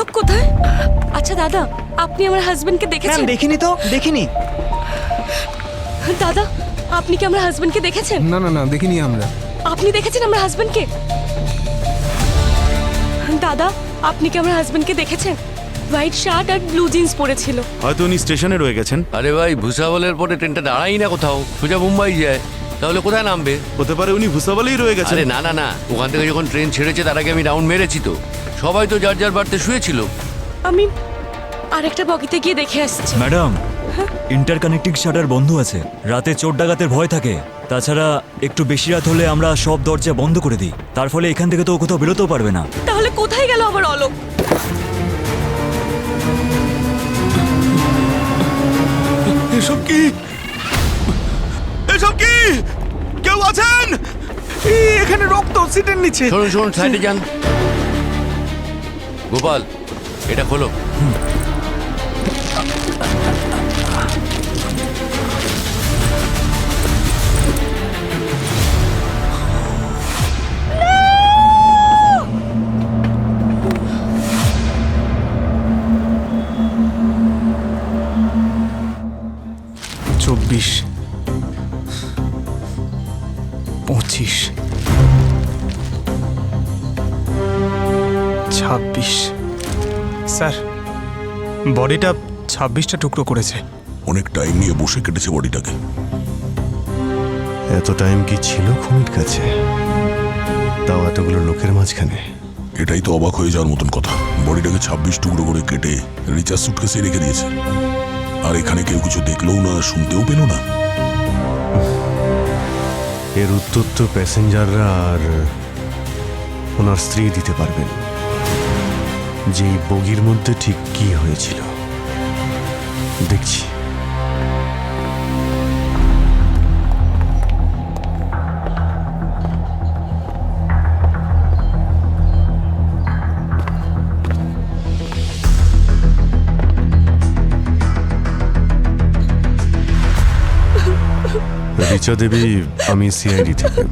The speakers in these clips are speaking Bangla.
অলোক কোথায়? আচ্ছা দাদা, আপনি আমার হাজবেন্ডকে দেখেছেন? দেখিনি তো, দেখিনি। দাদা, আপনি কি আমার হাজবেন্ডকে দেখেছেন? না না না, দেখিনি আমরা। আপনি দেখেছেন আমার হাজবেন্ডকে? দাদা, আপনি কি আমার হাজবেন্ডকে দেখেছেন? হোয়াইট শার্ট আর ব্লু জিন্স পরেছিল। হয়তো উনি স্টেশনে রয়ে গেছেন। আরে ভাই, ভুসাওয়ালের পরে ট্রেনটা দাঁড়াই না কোথাও, সোজা মুম্বাই যায়, তাহলে কোথায় নামবে? হতে পারে উনি ভুসাওয়ালেই রয়ে গেছেন। আরে না না না, ওখান থেকে যখন ট্রেন ছেড়েছে তার আগে আমি রাউন্ড মেরেছি তো। সবাই তো যার যার বাড়িতে শুয়েছিল। আমি আরেকটা বগিতে গিয়ে দেখে আসছি। ম্যাডাম, ইন্টারকানেক্টিং শাটার বন্ধ আছে। রাতে চোর ডাকাতের ভয় থাকে। তাছাড়া একটু বেশি রাত হলে আমরা সব দরজা বন্ধ করে দিই। তার ফলে এখান থেকে তো কোথাও বেরোতেও পারবে না। তাহলে কোথায় গেল আবার অলোক? এসব কি? এসব কি? কেউ আছেন? এখানে রক্ত সিটের নিচে। শুনুন শুনুন, সাইডে যান। গোপাল, এটা খোলো। চব্বিশ, 25, 26। স্যার, বডিটা 26টা টুকরো করেছে। অনেক টাইম নিয়ে বসে কেটেছে বডিটাকে। এত টাইম কি ছিল খুনির কাছে? তাও এতগুলো লোকের মাঝখানে। এটাই তো অবাক হয়ে যাওয়ার মতন কথা। বডিটাকে 26 টুকরো করে কেটে রিচার্জ সুটকেসে রেখে দিয়েছে। আর এখানে কেউ কিছু দেখলেও না, শুনতেও পেল না। এর উত্তর তো প্যাসেঞ্জাররা আর ওনার স্ত্রী দিতে পারবেন, যে এই বগির মধ্যে ঠিক কি হয়েছিল। দেখছি। রিচা দেবী, আমি সিআইডি থেকে।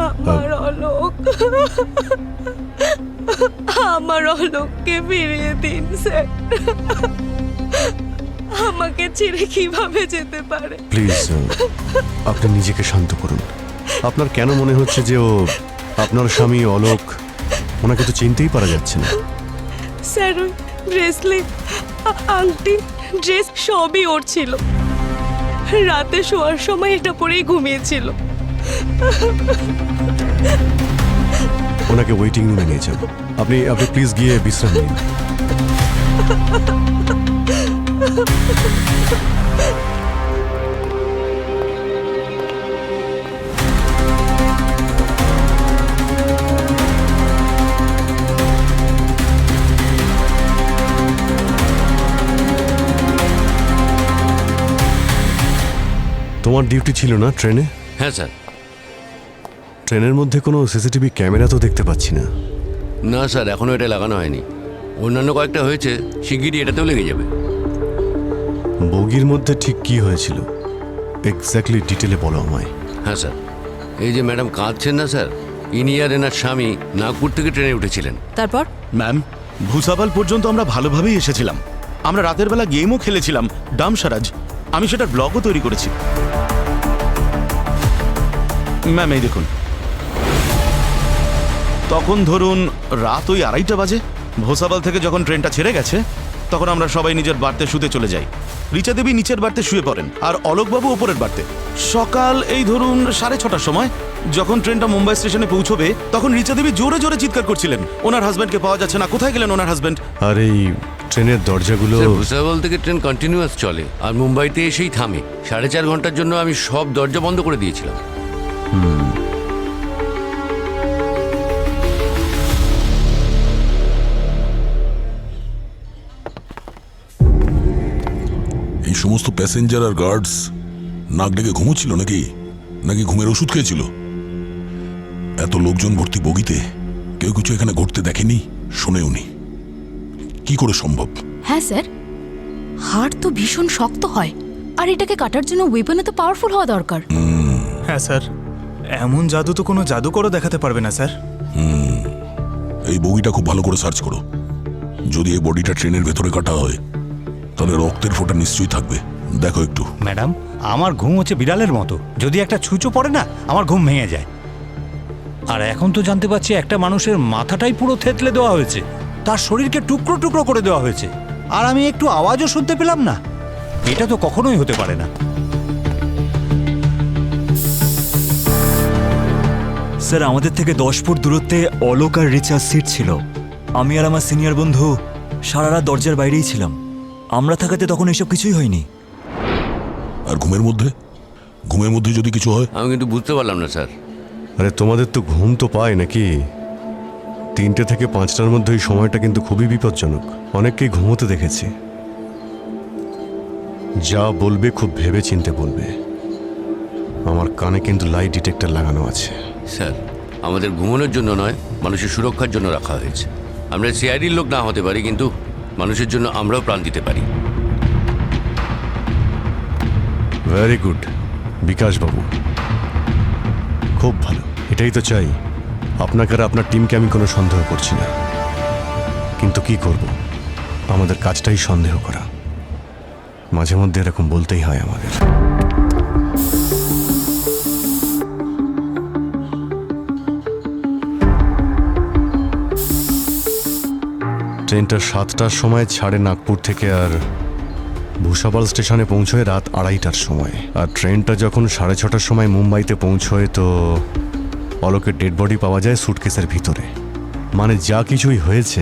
আমার অলোক, আমার অলোককে ফিরিয়ে দিন স্যার। আমাকে ছেড়ে কিভাবে যেতে পারে? প্লিজ, আপনি নিজেকে শান্ত করুন। আপনার কেন মনে হচ্ছে যে ও আপনার স্বামী অলোক? ওনাকে তো চিনতেই পারা যাচ্ছে না। স্যার, ওই ব্রেসলেট, আংটি, ড্রেস সবই ওর ছিল। রাতে শোয়ার সময় এটা পরেই ঘুমিয়েছিল। ওনাকে ওয়েটিং রুমে নিয়ে যান। আপনি প্লিজ গিয়ে বিশ্রাম নিন। তোমার ডিউটি ছিল না ট্রেনে? হ্যাঁ স্যার। ট্রেনের মধ্যে কোনো সিসিটিভি ক্যামেরা তো দেখতে পাচ্ছি না। না স্যার, এখনও এটা লাগানো হয়নি। অন্যান্য কয়েকটা হয়েছে, শিগগিরই এটাতেও লেগে যাবে। বগির মধ্যে ঠিক কি হয়েছিল এক্স্যাক্টলি ডিটেলে বলো আমায়। হ্যাঁ স্যার, এই যে ম্যাডাম কাঁদছেন না স্যার, ইনি আর এনার স্বামী নাগপুর থেকে ট্রেনে উঠেছিলেন। তারপর ম্যাম, ভুসাওয়াল পর্যন্ত আমরা ভালোভাবেই এসেছিলাম। আমরা রাতের বেলা গেমও খেলেছিলাম, ডামসারাজ। আমি সেটার ব্লগও তৈরি করেছি। ম্যাম, এই দেখুন। তখন ধরুন রাত ওই 2:30 বাজে। ভোসাওয়াল থেকে যখন ট্রেনটা ছেড়ে গেছে, তখন আমরা সবাই নিজের বাড়িতে শুতে চলে যাই। রিচা দেবী নিচের বাড়িতে শুয়ে পড়েন, আর অলোকবাবু ওপরের বাড়িতে। সকাল এই ধরুন 6:30টার সময় যখন ট্রেনটা মুম্বাই স্টেশনে পৌঁছবে, তখন রিচা দেবী জোরে জোরে চিৎকার করছিলেন, ওনার হাজব্যান্ডকে পাওয়া যাচ্ছে না, কোথায় গেলেন ওনার হাজব্যান্ড। আর এই ট্রেনের দরজাগুলো? স্যার, ভুসাওয়াল থেকে ট্রেন কন্টিনিউয়াস চলে, আর মুম্বাইতে এসেই থামে। 4.5 ঘন্টার জন্য আমি সব দরজা বন্ধ করে দিয়েছিলাম। এই সমস্ত প্যাসেঞ্জার আর গার্ডস নাক ডেকে ঘুমোচ্ছিল নাকি নাকি ঘুমের ওষুধ খেয়েছিল? এত লোকজন ভর্তি বগিতে কেউ কিছু এখানে ঘটতে দেখেনি, শোনেওনি। কি করে সম্ভব? হ্যাঁ স্যার, হাড় তো ভীষণ শক্ত হয়, আর এটাকে কাটার জন্য ওয়েপনে তো পাওয়ারফুল হওয়া দরকার। হ্যাঁ স্যার, এমন জাদু তো কোনো জাদুকরও দেখাতে পারবে না স্যার। এই বগিটা খুব ভালো করে সার্চ করো। যদি এই বডিটা ট্রেনের ভেতরে কাটা হয় তাহলে রক্তের ফোঁটা নিশ্চয়ই থাকবে। দেখো একটু। ম্যাডাম, আমার ঘুম হচ্ছে বিড়ালের মতো, যদি একটা ছুঁচো পড়ে না আমার ঘুম ভেঙে যায়। আর এখন তো জানতে পারছি একটা মানুষের মাথাটাই পুরো থেতলে দেওয়া হয়েছে, তার শরীরকে টুকরো টুকরো করে দেওয়া হয়েছে, আর আমি একটু আওয়াজও শুনতে পেলাম না। এটা তো কখনোই হতে পারে না। স্যার, আমাদের থেকে 10 ফুট দূরত্বে অলোক আর রিচার্জ সিট ছিল। আমি আর আমার সিনিয়র বন্ধু সারা রাত দরজার বাইরেই ছিলাম। আমরা থাকাতে তখন এসব কিছুই হয়নি। আর ঘুমের মধ্যে যদি কিছু হয়? আমি কিন্তু বুঝতে পারলাম না স্যার। আরে তোমাদের তো ঘুম তো পায় নাকি? 3টে থেকে 5টার মধ্যে এই সময়টা কিন্তু খুবই বিপজ্জনক। অনেককেই ঘুমোতে দেখেছি। যা বলবে খুব ভেবে চিনতে বলবে। আমার কানে কিন্তু লাই ডিটেক্টর লাগানো আছে। স্যার, আমাদের ঘুমানোর জন্য নয়, মানুষের সুরক্ষার জন্য রাখা হয়েছে। আমরা সিআইডির লোক না হতে পারি, কিন্তু মানুষের জন্য আমরাও প্রাণ দিতে পারি। ভেরি গুড বিকাশ বাবু, খুব ভালো। এটাই তো চাই। আপনাকে আর আপনার টিমকে আমি কোনো সন্দেহ করছি না, কিন্তু কি করব, আমাদের কাজটাই সন্দেহ করা। মাঝে মধ্যে এরকম বলতেই হয় আমাদের। ট্রেনটা 7টার সময় ছাড়ে নাগপুর থেকে, আর ভূষাবাল স্টেশনে পৌঁছয় রাত 2:30টার সময়। আর ট্রেনটা যখন 6:30টার সময় মুম্বাইতে পৌঁছয় তো অলোকের ডেড বডি পাওয়া যায় সুটকেসের ভিতরে। মানে যা কিছুই হয়েছে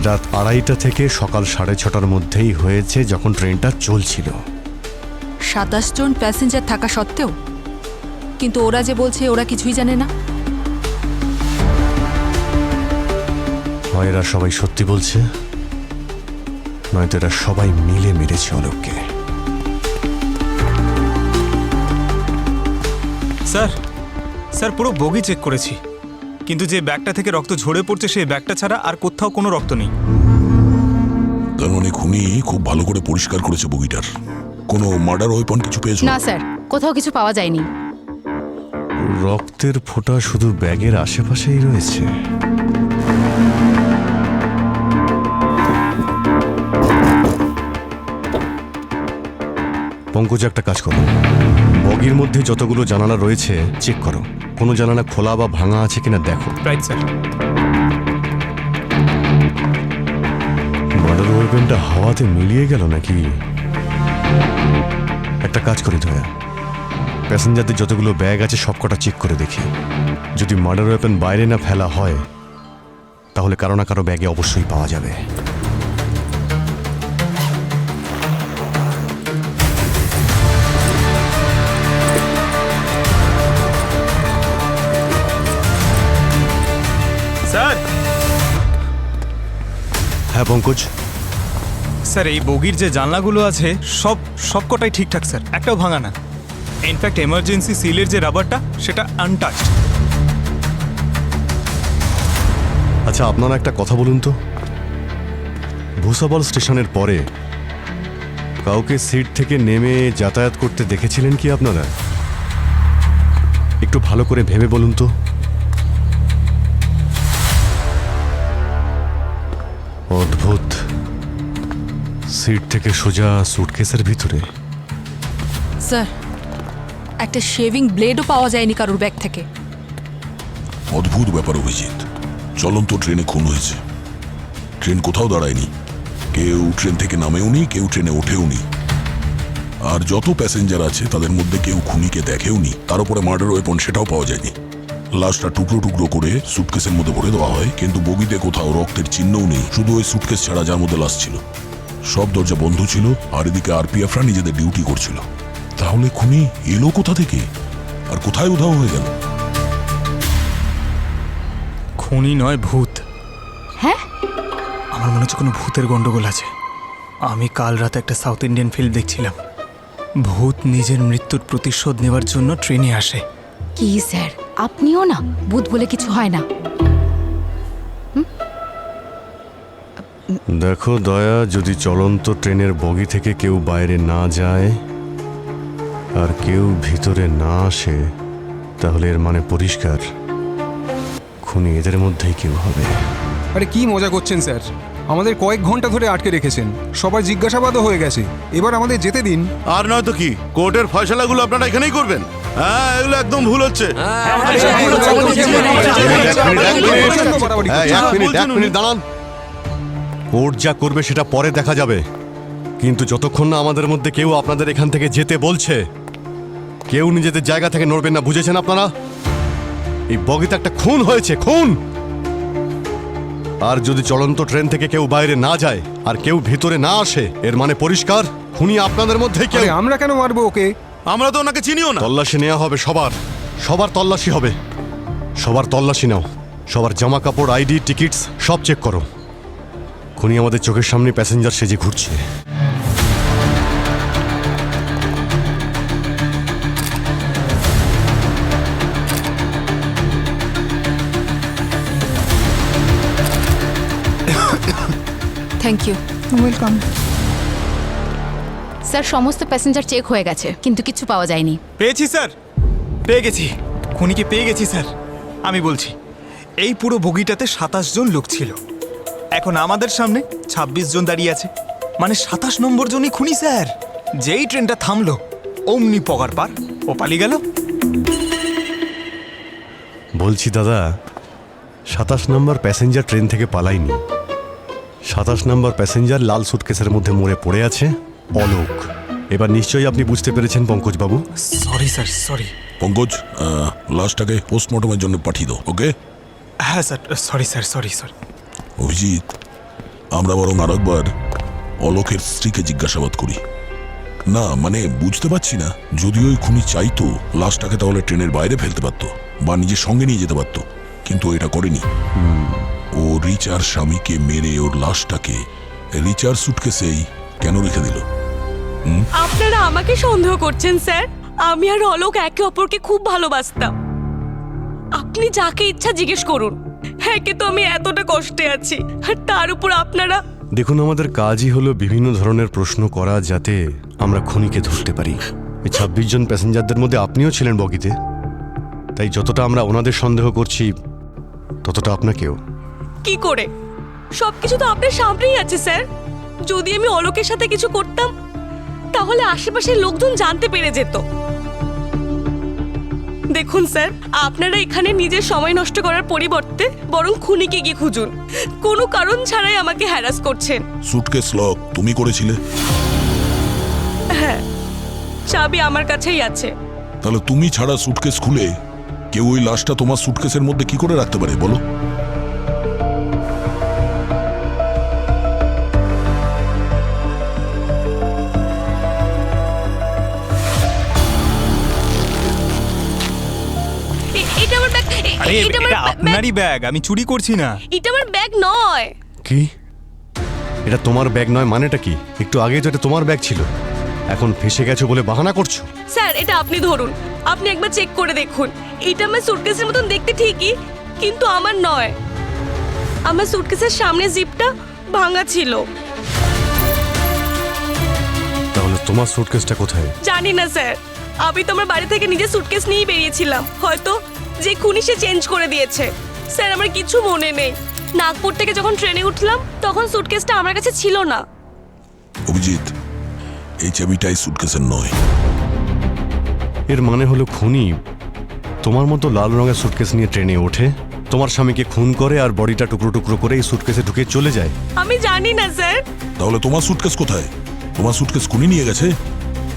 রাত 2:30টা থেকে সকাল 6:30টার মধ্যেই হয়েছে, যখন ট্রেনটা চলছিল। 27 জন প্যাসেঞ্জার থাকা সত্ত্বেও, কিন্তু ওরা যে বলছে ওরা কিছুই জানে না। হয় এরা সবাই সত্যি বলছে, নয়তো এরা সবাই মিলে মেরেছে অলোককে। স্যার পুরো বগি চেক করেছি, কিন্তু যে ব্যাগটা থেকে রক্ত ঝরে পড়ছে সেই ব্যাগটা ছাড়া আর কোথাও কোনো রক্ত নেই। তার মানে খুনি খুব ভালো করে পরিষ্কার করেছে বগিটার। কোনো মার্ডার ওয়েপন কিছু পেয়েছো? না স্যার, কোথাও কিছু পাওয়া যায়নি। রক্তের ফোঁটা শুধু ব্যাগের আশেপাশেই রয়েছে। পঙ্কজ, একটা কাজ করো, বগির মধ্যে যতগুলো জানালা রয়েছে চেক করো, কোনো জানালা খোলা বা ভাঙা আছে কিনা দেখো। Right sir. মার্ডার ওয়েপনটা হাওয়াতে মিলিয়ে গেল নাকি? একটা কাজ করি দয়া, প্যাসেঞ্জারদের যতগুলো ব্যাগ আছে সবকটা চেক করে দেখি। যদি মার্ডার ওয়েপন বাইরে না ফেলা হয় তাহলে কারো না কারো ব্যাগে অবশ্যই পাওয়া যাবে। স্যার। হ্যাঁ পঙ্কজ। স্যার, এই বগির যে জানলাগুলো আছে সবকটাই ঠিকঠাক স্যার, একটাও ভাঙা না। ইনফ্যাক্ট এমার্জেন্সি সিলের যে রাবারটা সেটা আনটাচড। আচ্ছা, আপনারা একটা কথা বলুন তো, ভূষাবল স্টেশনের পরে কাউকে সিট থেকে নেমে যাতায়াত করতে দেখেছিলেন কি আপনারা? একটু ভালো করে ভেবে বলুন তো। অদ্ভুত, সিট থেকে সোজা সুটকেসের ভিতরে। স্যার, একটা শেভিং ব্লেডও পাওয়া যায়নি কারোর ব্যাগ থেকে। অদ্ভুত ব্যাপার অভিজিৎ, চলন্ত ট্রেনে খুন হয়েছে। ট্রেন কোথাও দাঁড়ায়নি, কেউ ট্রেন থেকে নামেও নি, কেউ ট্রেনে ওঠেও নি। আর যত প্যাসেঞ্জার আছে তাদের মধ্যে কেউ খুনিকে দেখেও নি। তার উপরে মার্ডার ওয়েপন সেটাও পাওয়া যায়নি। লাশটা টুকরো টুকরো করে সুটকেসের মধ্যে ভরে দেওয়া হয়, কিন্তু বগিতে কোথাও রক্তের চিহ্নও নেই, শুধু ওই সুটকেস ছাড়া যার মধ্যে লাশ ছিল। সব দরজা বন্ধ ছিল, আর এদিকে আরপিএফরা নিজেদের ডিউটি করছিল। তাহলে খুনি এলো কোথা থেকে আর কোথায় উধাও হয়ে গেল? খুনি নয়, ভূত। হ্যাঁ, আমার মনে হচ্ছে কোনো ভূতের গন্ডগোল আছে। আমি কাল রাতে একটা সাউথ ইন্ডিয়ান ফিল্ম দেখছিলাম। ভূত নিজের মৃত্যুর প্রতিশোধ নেওয়ার জন্য ট্রেনে আসে। কি স্যার, আপনিও না, ভূত বলে কিছু হয় না। দেখো দয়া, যদি চলন্ত ট্রেনের বগি থেকে কেউ বাইরে না যায় আর কেউ ভিতরে না আসে, তাহলে এর মানে পরিষ্কার খুনি এদের মধ্যেই কেউ হবে। আরে কি মজা করছেন স্যার? আমাদের কয়েক ঘন্টা ধরে আটকে রেখেছেন, সবার জিজ্ঞাসাবাদও হয়ে গেছে, এবার আমাদের যেতে দিন। আর নয় তো কি, কোর্টের ফয়সালাগুলো আপনারা এখানেই করবেন? হ্যাঁ, এগুলো একদম ভুল হচ্ছে। এক মিনিট দাঁড়ান। কোর্ট যা করবে সেটা পরে দেখা যাবে, কিন্তু যতক্ষণ না আমাদের মধ্যে কেউ আপনাদের এখান থেকে যেতে বলছে, কেউ নিজেদের জায়গা থেকে নড়বেন না, বুঝেছেন আপনারা? এই বগিতে একটা খুন হয়েছে, খুন। আর যদি চলন্ত ট্রেন থেকে কেউ বাইরে না যায় আর কেউ ভিতরে না আসে, এর মানে পরিষ্কার খুনি আপনাদের মধ্যে কেউ। আমরা কেন মারবো ওকে? আমরা তো ওনাকে চিনিও না। তল্লাশি নেওয়া হবে, সবার তল্লাশি হবে। সবার তল্লাশি নাও, সবার জামা কাপড়, আইডি, টিকিটস সব চেক করো। খুনি আমাদের চোখের সামনে প্যাসেঞ্জার সেজে ঘুরছে। Thank you. ওয়েলকাম। স্যার সমস্ত প্যাসেঞ্জার চেক হয়ে গেছে, কিন্তু কিছু পাওয়া যায়নি। পেয়েছি স্যার, পেয়ে গেছি, খুনিকে পেয়ে গেছি স্যার। আমি বলছি, এই পুরো বগিটাতে 27 জন লোক ছিল, এখন আমাদের সামনে 26 জন দাঁড়িয়ে আছে, মানে 27 নম্বর জনই খুনি স্যার। যেই ট্রেনটা থামলো অমনি পগার পার ও পালিয়ে গেল। বলছি দাদা, 27 নম্বর প্যাসেঞ্জার ট্রেন থেকে পালায়নি। 27 নম্বর প্যাসেঞ্জার লাল সুটকেসের মধ্যে মরে পড়ে আছে, অলোক। এবার নিশ্চয়ই আপনি বুঝতে পেরেছেন পঙ্কজ বাবু। Sorry sir, sorry. পঙ্কজ, লাশটাকে পোস্টমর্টমের জন্য পাঠিয়ে দাও, ওকে? হ্যাঁ sir, sorry sir, sorry sorry. Abhijit, আমরা বরং আরেকবার অলোকের স্ত্রীকে জিজ্ঞাসাবাদ করি। না মানে বুঝতে পারছি না, যদি ওই খুনি চাইতো লাশটাকে তাহলে ট্রেনের বাইরে ফেলতে পারতো বা নিজের সঙ্গে নিয়ে যেতে পারতো, কিন্তু এটা করেনি। ও রিচার স্বামীকে মেরে ওর লাশটাকে রিচার সুটকেসেই কেন রেখে দিল? আপনারা আমাকে সন্দেহ করছেন স্যার? আমি আর অলোক একে অপরকে খুব ভালোবাসতাম। আপনি যাকে ইচ্ছা জিজ্ঞেস করুন, হ্যাঁ, কিন্তু আমি এতটা কষ্টে আছি, আর তার উপর আপনারা। দেখুন, আমাদের কাজই হলো বিভিন্ন ধরনের প্রশ্ন করা, যাতে আমরা খুনিকে ধরতে পারি। এই 26 জন প্যাসেঞ্জারদের মধ্যে আপনিও ছিলেন বগিতে, তাই যতটা আমরা ওনাদের সন্দেহ করছি ততটা আপনাকেও। কি করে? সবকিছু তো আপনার সামনেই আছে স্যার। যদি আমি অলোকের সাথে কিছু করতাম, তাহলে আশেপাশের লোকজন জানতে পেরে যেত। দেখুন স্যার, আপনারা এখানে নিজের সময় নষ্ট করার পরিবর্তে বরং খুনিকে গিয়ে খুঁজুন। কোনো কারণ ছাড়াই আমাকে হ্যারাস করছেন। সুটকেস লক তুমি করেছিলে? হ্যাঁ, চাবি আমার কাছেই আছে। তাহলে তুমি ছাড়া সুটকেস খুলে কেউ ওই লাশটা তোমার সুটকেসের মধ্যে কি করে রাখতে পারে বলো? এটা আমার ব্যাগ। আরে এটা আপনারই ব্যাগ, আমি চুরি করছি না। এটা আমার ব্যাগ নয়। কি? এটা তোমার ব্যাগ নয় মানেটা কি? একটু আগেই তো এটা তোমার ব্যাগ ছিল, এখন ফেসে গেছো বলে বাহানা করছো। স্যার, এটা আপনি ধরুন, আপনি একবার চেক করে দেখুন। এটা আমার সুটকেসের মতন দেখতে ঠিকই, কিন্তু আমার নয়। আমার সুটকেসের সামনে জিপটা ভাঙা ছিল। তাহলে তোমার সুটকেসটা কোথায়? জানি না স্যার, আমি তো আমার বাড়ি থেকে নিজের সুটকেস নিয়েই বেরিয়েছিলাম। হয়তো যে খুনি সে চেঞ্জ করে দিয়েছে। স্যার, আমার কিছু মনে নেই। নাগপুর থেকে যখন ট্রেনে উঠলাম তখন সুটকেসটা আমার কাছে ছিল না। অভিজিৎ, এই চাবিটাই সুটকেসের নয়। এর মানে হলো খুনি তোমার মতো লাল রঙের সুটকেস নিয়ে ট্রেনে ওঠে, তোমার স্বামীকে খুন করে আর বডিটা টুকরো টুকরো করে এই সুটকেসে ঢুকে চলে যায়। আমি জানি না স্যার। তাহলে তোমার সুটকেস কোথায়? তোমার সুটকেস খুনি নিয়ে গেছে?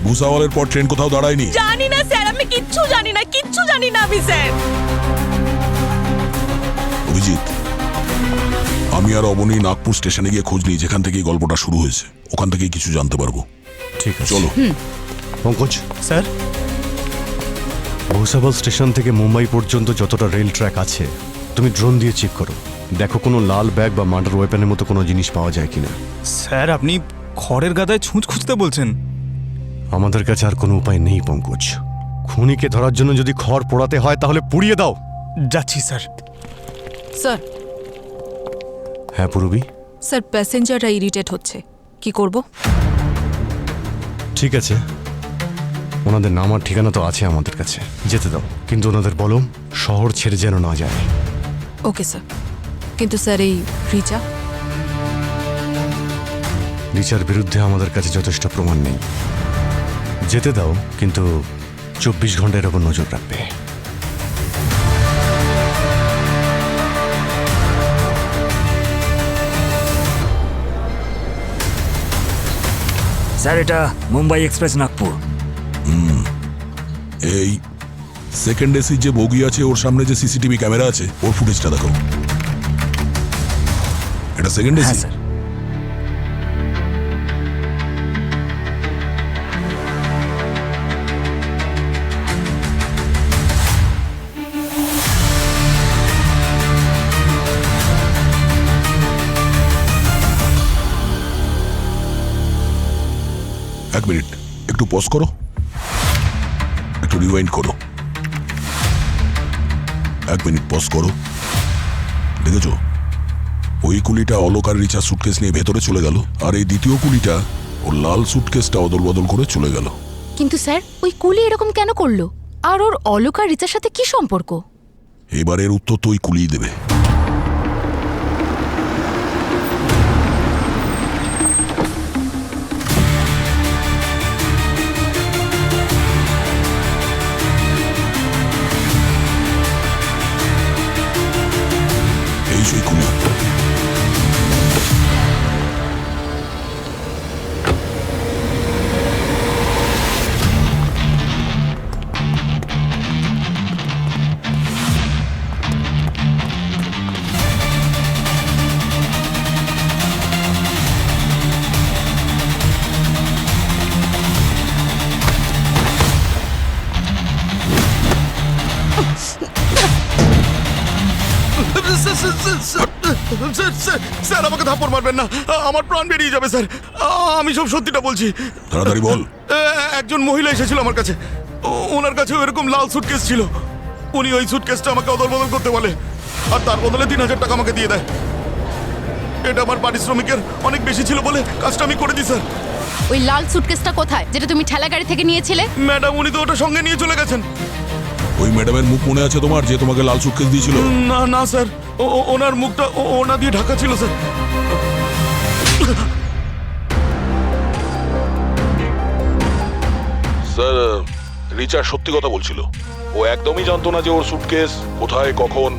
ভুসাওয়ালের পর ট্রেন কোথাও দাঁড়ায়নি? জানি না স্যার, আমি কিচ্ছু জানি না, কিচ্ছু জানি না আমি স্যার। অভিজিৎ, আমি আর অবনী নাগপুর স্টেশনে গিয়ে খোঁজ নিই, যেখান থেকে এই গল্পটা শুরু হয়েছে। ওখান থেকেই কিছু জানতে পারবো। ঠিক আছে, চলো। পঙ্কজ স্যার, ভুসাবল স্টেশন থেকে মুম্বাই পর্যন্ত যতটা রেল ট্র্যাক আছে তুমি ড্রোন দিয়ে চেক করো, দেখো কোনো লাল ব্যাগ বা মার্ডার ওয়েপনের মতো কোনো জিনিস পাওয়া যায় কিনা। স্যার আপনি খড়ের গাদায় ছুঁচ খুঁজতে বলছেন? আমাদের কাছে আর কোনো উপায় নেই পঙ্কজ। খুনিকে ধরার জন্য যদি খড় পোড়াতে হয় তাহলে পুড়িয়ে দাও। যাচ্ছি স্যার। স্যার, হ্যাঁ পূরবী? স্যার প্যাসেঞ্জাররা ইরিটেট হচ্ছে, কি করব? ঠিক আছে, ওনাদের নাম আর ঠিকানা তো আছে আমাদের কাছে, যেতে দাও, কিন্তু ওনাদের বলো শহর ছেড়ে যেন না যায়। ওকে স্যার, কিন্তু স্যার এই রিচা? রিচার বিরুদ্ধে আমাদের কাছে যথেষ্ট প্রমাণ নেই। যেতে দাও, কিন্তু 24 ঘন্টার ওপর নজর রাখবে। স্যার, এটা মুম্বাই এক্সপ্রেস নাগপুর। এই সেকেন্ড এসি যে বগি আছে ওর সামনে যে সিসিটিভি ক্যামেরা আছে ওর ফুটেজটা দেখো। এটা সেকেন্ড হ্যাঁ এসি? স্যার। এক মিনিট, একটু পজ করো, একটু রিওয়াইন্ড করো। 1 মিনিট পজ করো। দেখেছো, ওই কুলিটা অলোক আর রিচা সুটকেস নিয়ে ভেতরে চলে গেল, আর এই দ্বিতীয় কুলিটা ওর লাল সুটকেসটা অদল বদল করে চলে গেল। কিন্তু স্যার, ওই কুলি এরকম কেন করলো? আর ওর অলোক আর রিচার সাথে কি সম্পর্ক? এবারের উত্তর তো ওই কুলিই দেবে। এই সেই কুলি। স্যার, আমাকে থাপ্পড় মারবেন না, আমার প্রাণ বেরিয়ে যাবে স্যার। আমি সব সত্যিটা বলছি। তাড়াতাড়ি বল। একজন মহিলা এসেছিল আমার কাছে, ওনার কাছেও এরকম লাল সুটকেস ছিল। উনি ওই সুটকেসটা আমাকে অদল বদল করতে বলে, আর তার বদলে 3000 টাকা আমাকে দিয়ে দেয়। এটা আমার পারিশ্রমিকের অনেক বেশি ছিল বলে কাজটা আমি করে দিই স্যার। ওই লাল সুটকেসটা কোথায়, যেটা তুমি ঠেলা গাড়ি থেকে নিয়েছিলে? ম্যাডাম, উনি তো ওটা সঙ্গে নিয়ে চলে গেছেন। ওই ম্যাডামের মুখ মনে আছে তোমার, যে তোমাকে লাল সুটকেস দিয়েছিল? না না স্যার, ওনার মুখটা ওনা দিয়ে ঢাকা ছিল স্যার। স্যার, রিচা সত্যি কথা বলছিল। ও একদমই জানতো না যে ওর সুটকেস কোথায় কখন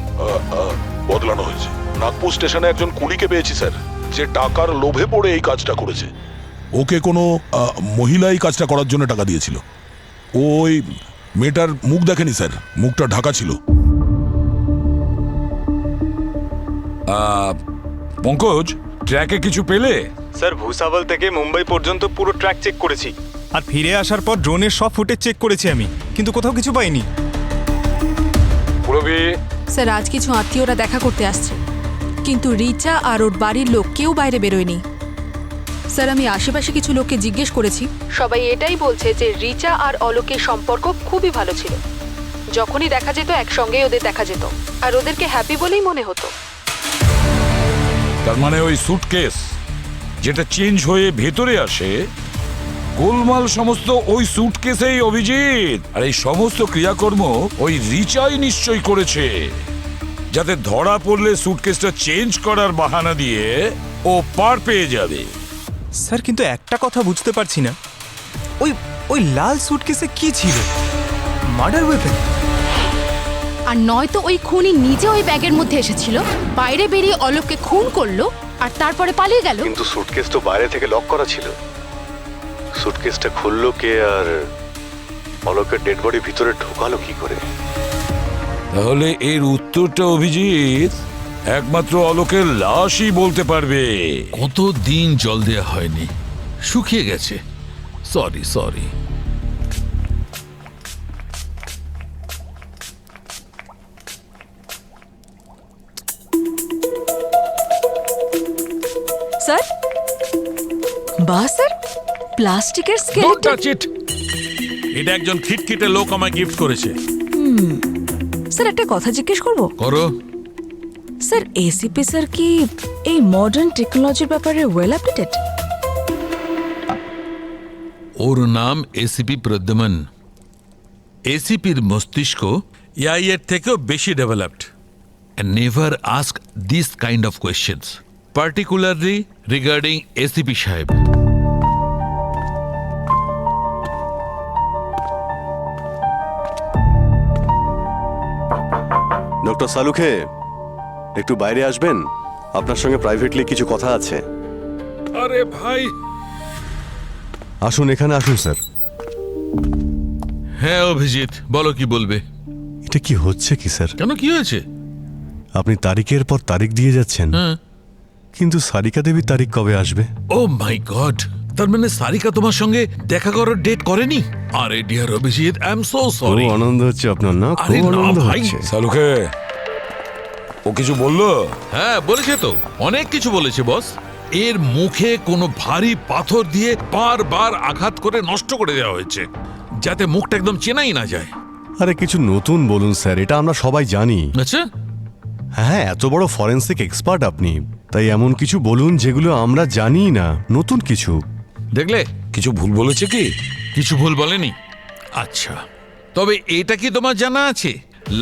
বদলানো হয়েছে। নাগপুর স্টেশনে একজন কুলিকে পেয়েছি স্যার, যে টাকার লোভে পড়ে এই কাজটা করেছে। ওকে কোনো মহিলা এই কাজটা করার জন্য টাকা দিয়েছিল। ওই মেয়েটার মুখ দেখেনি স্যার, মুখটা ঢাকা ছিল। পঙ্কজ, ট্র্যাকে কিছু পেলে? স্যার, ভুসাবল থেকে মুম্বাই পর্যন্ত পুরো ট্র্যাক চেক করেছি, আর ফিরে আসার পর ড্রোনের সব ফুটেজ চেক করেছি আমি, কিন্তু কোথাও কিছু পাইনি। স্যার, আজ কিছু আত্মীয়রা দেখা করতে আসছে, কিন্তু রিচা আর ওর বাড়ির লোক কেউ বাইরে বেরোয়নি। স্যার, আমি আশেপাশে কিছু লোককে জিজ্ঞেস করেছি, সবাই এটাই বলছে যে রিচা আর অলোকের সম্পর্ক খুবই ভালো ছিল। যখনই দেখা যেত একসঙ্গেই ওদের দেখা যেত, আর ওদেরকে হ্যাপি বলেই মনে হতো। তার মানে ওই সুটকেস যেটা চেঞ্জ হয়ে ভেতরে আসে, গোলমাল সমস্ত ওই সুটকেসেই অভিজিৎ। আর এই সমস্ত ক্রিয়াকর্ম ওই রিচাই নিশ্চয় করেছে, যাতে ধরা পড়লে সুটকেসটা চেঞ্জ করার বাহানা দিয়ে ও পার পেয়ে যাবে। স্যার, কিন্তু একটা কথা বুঝতে পারছি না, ওই ওই লাল সুটকেসে কি ছিল? Murder weapon? আর নয়তো ওই খুনি নিজে ওই ব্যাগের মধ্যে এসেছিল, বাইরে বেরিয়ে অলোককে খুন করলো, আর তারপরে পালিয়ে গেল। কিন্তু সুটকেস তো বাইরে থেকে লক করা ছিল। সুটকেসটা খুললো কে, আর অলোকের ডেড বডি ভিতরে ঢোকালো কি করে? তাহলে এর উত্তরটা অভিজিৎ একমাত্র অলোকের লাশই বলতে পারবে। কত দিন জল দেয়া হয়নি, শুকিয়ে গেছে। সরি। স্যার, বাহ স্যার, প্লাস্টিকের স্কেলেটন। এটা একজন খিটখিটে লোক আমায় গিফট করেছে। স্যার, একটা কথা জিজ্ঞেস করবো? করো। স্যার, এসিপি স্যার কি এই মডার্ন টেকনোলজির ব্যাপারে ওয়েল আপডেটেড? ওর নাম এসিপি প্রদ্যুমন। এসিপির মস্তিষ্ক এআই এর থেকেও বেশি developed, and never ask this kind of questions, particularly regarding ACP সাহেব। ডক্টর সালুখে একটু বাইরে আসবেন, আপনার সঙ্গে প্রাইভেটলি কিছু কথা আছে। আরে ভাই, আসুন, এখানে আসুন স্যার। হ্যাঁ অভিজিৎ, বলো কি বলবে। এটা কি হচ্ছে কি স্যার? কেন, কি হয়েছে? আপনি তারিখের পর তারিখ দিয়ে যাচ্ছেন, হ্যাঁ। কিন্তু সারিকা দেবীর তারিখ কবে আসবে? ও মাই গড, তার মানে সারিকা তোমার সঙ্গে দেখা করার ডেট করেনি? আরে dear Abhijit, I am so sorry. খুব আনন্দ হচ্ছে আপনার না? আরে খুব না আনন্দ ভাই। হচ্ছে। সালুখে, ও কিছু বললো? হ্যাঁ বলেছে তো, অনেক কিছু বলেছে বস। এর মুখে কোনো ভারী পাথর দিয়ে বারবার আঘাত করে নষ্ট করে দেওয়া হয়েছে, যাতে মুখটা একদম চেনাই না যায়। আরে কিছু নতুন বলুন স্যার, এটা আমরা সবাই জানি। আচ্ছা, হ্যাঁ, এত বড় ফরেন্সিক এক্সপার্ট আপনি, তাই এমন কিছু বলুন যেগুলো আমরা জানি না, নতুন কিছু। দেখলে কিছু ভুল বলেছে কি? কিছু ভুল বলেনি। আচ্ছা, তবে এটা কি তোমার জানা আছে,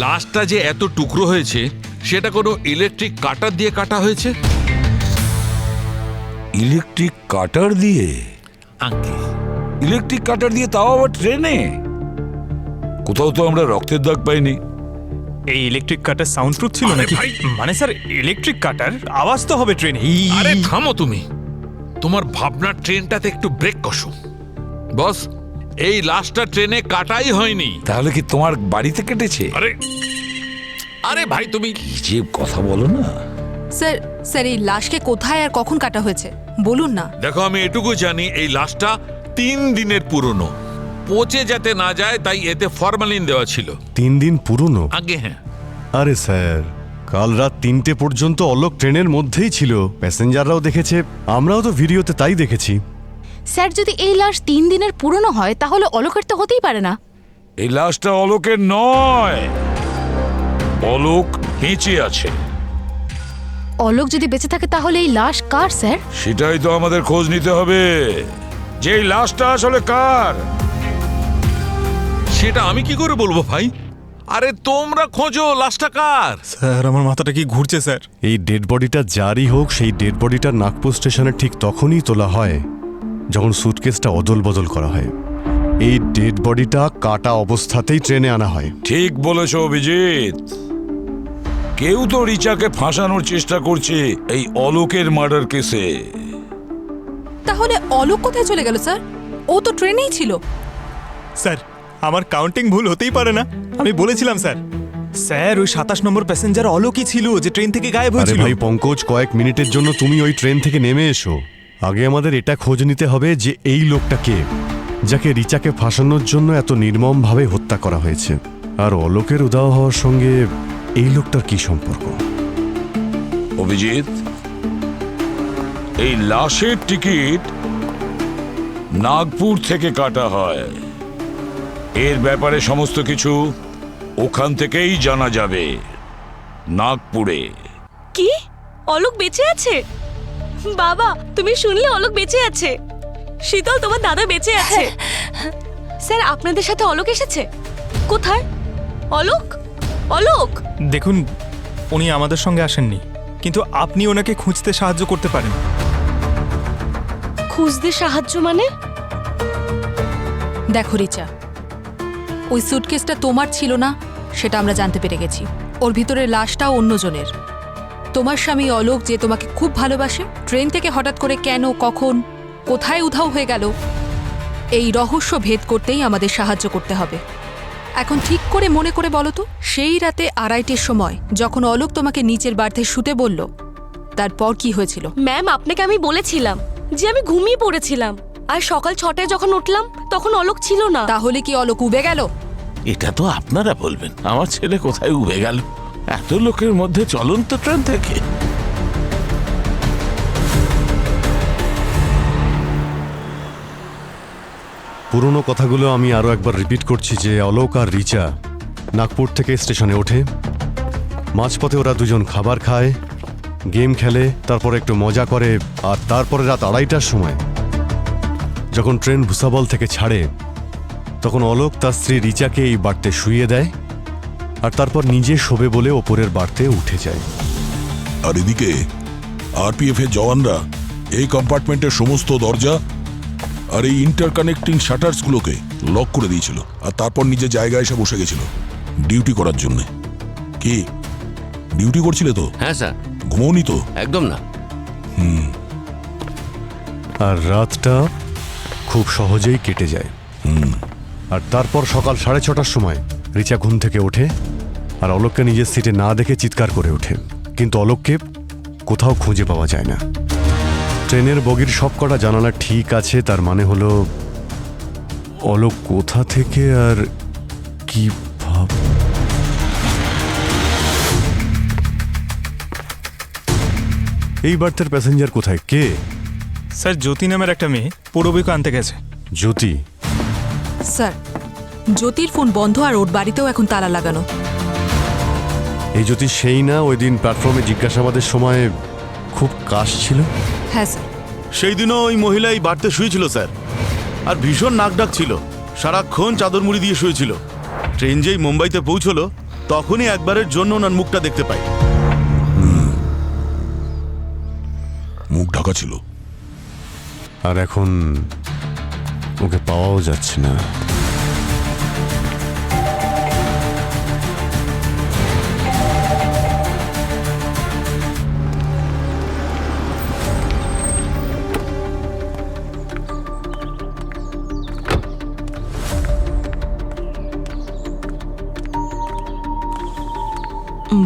লাশটা যে এত টুকরো হয়েছে সেটা কোনো ইলেকট্রিক কাটার দিয়ে কাটা হয়েছে? ইলেকট্রিক কাটার দিয়ে? আঙ্কে, ইলেকট্রিক কাটার দিয়ে, তাও আবার ট্রেনে? কোথাও তো আমরা রক্তের দাগ পাইনি। এই ইলেকট্রিক কাটার সাউন্ড প্রুফ ছিল আরে নাকি? ভাই। মানে স্যার, ইলেকট্রিক কাটার আওয়াজ তো হবে ট্রেনে। আরে থামো তুমি, তোমার ভাবনার ট্রেনটাতে একটু ব্রেক কষো। বস, এই লাশটা ট্রেনে কাটাই হয়নি। তাহলে কি তোমার বাড়িতে কেটেছে? আরে আরে ভাই তুমি কি যে কথা বলো না। স্যার, স্যার এই লাশকে কোথায় আর কখন কাটা হয়েছে বলুন না। দেখো, আমি এটুকু জানি এই লাশটা 3 দিনের পুরনো, পচে যাতে না যায় তাই এতে ফরমালিন দেওয়া ছিল। 3 দিন পুরনো? আগে হ্যাঁ। আরে স্যার, কাল রাত 3টে পর্যন্ত অলোক ট্রেনের মধ্যেই ছিল, প্যাসেঞ্জাররাও দেখেছে, আমরাও তো ভিডিওতে তাই দেখেছি। স্যার, যদি এই লাশ 3 দিনের পুরনো হয় তাহলে অলোকের তো হতেই পারে না। এই লাশটা অলোকের নয়, অলোক বেঁচে আছে। অলোক যদি বেঁচে থাকে তাহলে এই লাশ কার স্যার? সেটাই তো আমাদের খোঁজ নিতে হবে, যে এই লাশটা আসলে কার। সেটা আমি কি করে বলবো ভাই? আরে তোমরা খোঁজো লাশটা কার। স্যার, আমার মাথাটা কি ঘুরছে স্যার। এই ডেড বডিটা যারই হোক, সেই ডেড বডিটা নাগপুর স্টেশনে ঠিক তখনই তোলা হয় যখন সুটকেসটা অদল বদল করা হয়। এই ডেড বডিটা কাটা অবস্থাতেই ট্রেনে আনা হয়। ঠিক বলেছ অভিজিৎ, কেউ তো রিচাকে ফাঁসানোর চেষ্টা করছে এই অলোকের মার্ডার কেসে। তাহলে অলোক কোথায় চলে গেল স্যার? ও তো ট্রেনেই ছিল। স্যার, আমার কাউন্টিং ভুল হতেই পারে না, আমি বলেছিলাম স্যার। স্যার, ওই 27 নম্বর প্যাসেঞ্জার অলোকই ছিল যে ট্রেন থেকে গায়েব আরে হয়েছিল। ভাই পঙ্কজ, কয়েক মিনিটের জন্য তুমি ওই ট্রেন থেকে নেমে এসো। আগে আমাদের এটা খোঁজ নিতে হবে যে এই লোকটা কে, যাকে রিচাকে ফাঁসানোর জন্য এত নির্মমভাবে হত্যা করা হয়েছে। আর অলোকের উধাও হওয়ার সঙ্গে এই লোকটার কি সম্পর্ক? অভিজিৎ, এই লাশের টিকিট নাগপুর থেকে কাটা হয়। এর ব্যাপারে সমস্ত কিছু ওখান থেকেই জানা যাবে, নাগপুরে। কি, অলোক বেঁচে আছে? বাবা, তুমি শুনলে অলোক বেঁচে আছে? শীতল, তোমার দাদা বেঁচে আছে। স্যার, আপনাদের সাথে অলোক এসেছে? কোথায় অলোক? অলোক? দেখুন, উনি আমাদের সঙ্গে আসেননি, কিন্তু আপনি ওনাকে খুঁজতে সাহায্য করতে পারেন। খুঁজতে সাহায্য মানে? দেখো রিচা, ওই সুটকেসটা তোমার ছিল না সেটা আমরা জানতে পেরে গেছি। ওর ভিতরের লাশটাও অন্যজনের। তোমার স্বামী অলোক যে তোমাকে খুব ভালোবাসে, ট্রেন থেকে হঠাৎ করে কেন, কখন, কোথায় উধাও হয়ে গেল, এই রহস্য ভেদ করতেই আমাদের সাহায্য করতে হবে। এখন ঠিক করে মনে করে বলো তো, সেই রাতে 2:30টার সময় যখন অলোক তোমাকে নিচের বার্থে শুতে বলল, তারপর কি হয়েছিল? ম্যাম, আপনাকে আমি বলেছিলাম যে আমি ঘুমিয়ে পড়েছিলাম, আর সকাল 6টায় যখন উঠলাম তখন অলোক ছিল না। তাহলে কি অলোক উবে গেল? এটা তো আপনারা বলবেন, আমার ছেলে কোথায় উবে গেল এত লোকের মধ্যে চলন্ত ট্রেন থেকে? পুরনো কথাগুলো আমি আরও একবার রিপিট করছি যে অলোক আর রিচা নাগপুর থেকে স্টেশনে ওঠে, মাঝপথে ওরা দুজন খাবার খায়, গেম খেলে, তারপর একটু মজা করে, আর তারপরে রাত 2:30টার সময় যখন ট্রেন ভুসাবল থেকে ছাড়ে তখন অলোক তার স্ত্রী রিচাকে এই বার্তে শুইয়ে দেয়, আর তারপর নিজে শোবে বলে ওপরের বার্তে উঠে যায়। আর এদিকে আরপিএফ এর জওয়ানরা এই কম্পার্টমেন্টের সমস্ত দরজা আর এই ইন্টারকানেক্টিং শাটার্সগুলোকে লক করে দিয়েছিল, আর তারপর নিজের জায়গায় এসে বসে গেছিল ডিউটি করার জন্য। কি ডিউটি করছিলে তো? হ্যাঁ স্যার। ঘুমোনি তো? একদম না। আর রাতটা খুব সহজেই কেটে যায়। আর তারপর সকাল 6:30টার সময় রিচা ঘুম থেকে ওঠে আর অলোককে নিজের সিটে না দেখে চিৎকার করে ওঠে, কিন্তু অলোককে কোথাও খুঁজে পাওয়া যায় না। ট্রেনের বগির সবকটা জানালা ঠিক আছে, তার মানে হলো অলোক কোথা থেকে আর কি ভাব। এই বার্থের প্যাসেঞ্জার কোথায়? কে? স্যার জ্যোতি নামের একটা মেয়ে পৌরবীকে আনতে গেছে। জ্যোতি? স্যার, জ্যোতির ফোন বন্ধ আর ওর বাড়িতেও এখন তালা লাগানো। এই জ্যোতি সেই না ওই দিন প্ল্যাটফর্মে জিজ্ঞাসাবাদের সময় খুব কাশ ছিল? হ্যাঁ স্যার। সেই দিনও ওই মহিলা এই বাড়তে শুয়েছিল স্যার, আর ভীষণ নাক ডাক ছিল, সারাক্ষণ চাদর মুড়ি দিয়ে শুয়েছিল। ট্রেন যেই মুম্বাইতে পৌঁছলো তখনই একবারের জন্য ওনার মুখটা দেখতে পাই। মুখ ঢাকা ছিল। আর এখন ওকে পাওয়াও যাচ্ছে না।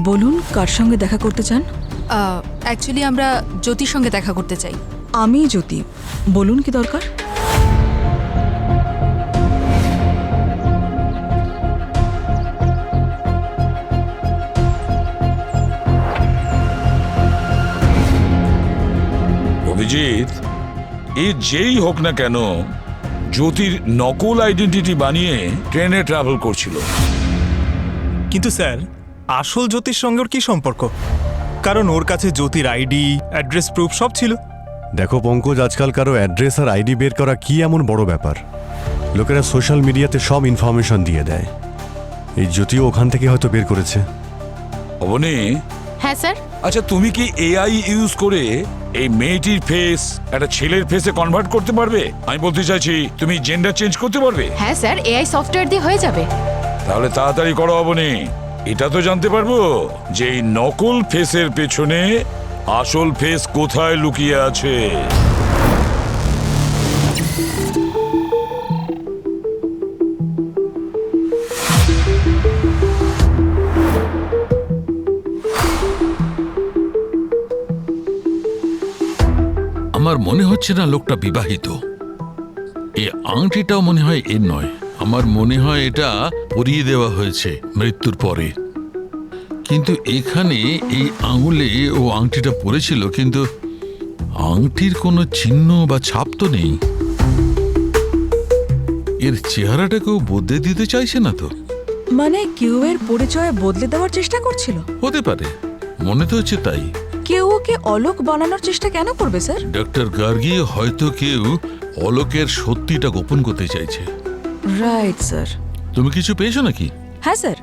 বলুন, কার সঙ্গে দেখা করতে চান? অ্যাকচুয়ালি আমরা জ্যোতির সঙ্গে দেখা করতে চাই। আমি জ্যোতি, বলুন কি দরকার? অভিজিৎ, এ যেই হোক না কেন জ্যোতির নকল আইডেন্টিটি বানিয়ে ট্রেনে ট্রাভেল করছিল। কিন্তু স্যার আসল জ্যোতির সঙ্গে ওর কি সম্পর্ক? কারণ ওর কাছে জ্যোতির আইডি, অ্যাড্রেস প্রুফ সব ছিল। দেখো পঙ্কজ, আজকাল কারো অ্যাড্রেস আর আইডি বের করা কি এমন বড় ব্যাপার? লোকেরা সোশ্যাল মিডিয়াতে সব ইনফরমেশন দিয়ে দেয়। এই জ্যোতিও ওখান থেকে হয়তো বের করেছে। অবনী। হ্যাঁ স্যার। আচ্ছা, তুমি কি এআই ইউজ করে এই মেয়েটির ফেস একটা ছেলের ফেসে কনভার্ট করতে পারবে? আমি বলতে চাইছি তুমি জেন্ডার চেঞ্জ করতে পারবে? হ্যাঁ স্যার, এআই সফটওয়্যার দিয়ে হয়ে যাবে। তাহলে তাড়াতাড়ি করো অবনী, এটা তো জানতে পারবো যে এই নকল ফেসের পেছনে আসল ফেস কোথায় লুকিয়ে আছে। আমার মনে হচ্ছে না লোকটা বিবাহিত। এই আংটিটাও মনে হয় এর নয়। আমার মনে হয় এটা পরিয়ে দেওয়া হয়েছে মৃত্যুর পরে। কিন্তু এখানে এই আঙুলে ও আংটিটা পরেছিল, কিন্তু আংটির কোনো চিহ্ন বা ছাপ তো নেই। এর চেহারাটাকেও বদলে দিতে চাইছে না তো? মানে কেউ এর পরিচয় বদলে দেওয়ার চেষ্টা করছিল? হতে পারে, মনে তো হচ্ছে তাই। কেউ ওকে অলোক বানানোর চেষ্টা কেন করবে স্যার? ডক্টর গার্গী, হয়তো কেউ অলোকের সত্যিটা গোপন করতে চাইছে। Right sir. তুমি কিছু পেয়েছো নাকি? হ্যাঁ স্যার,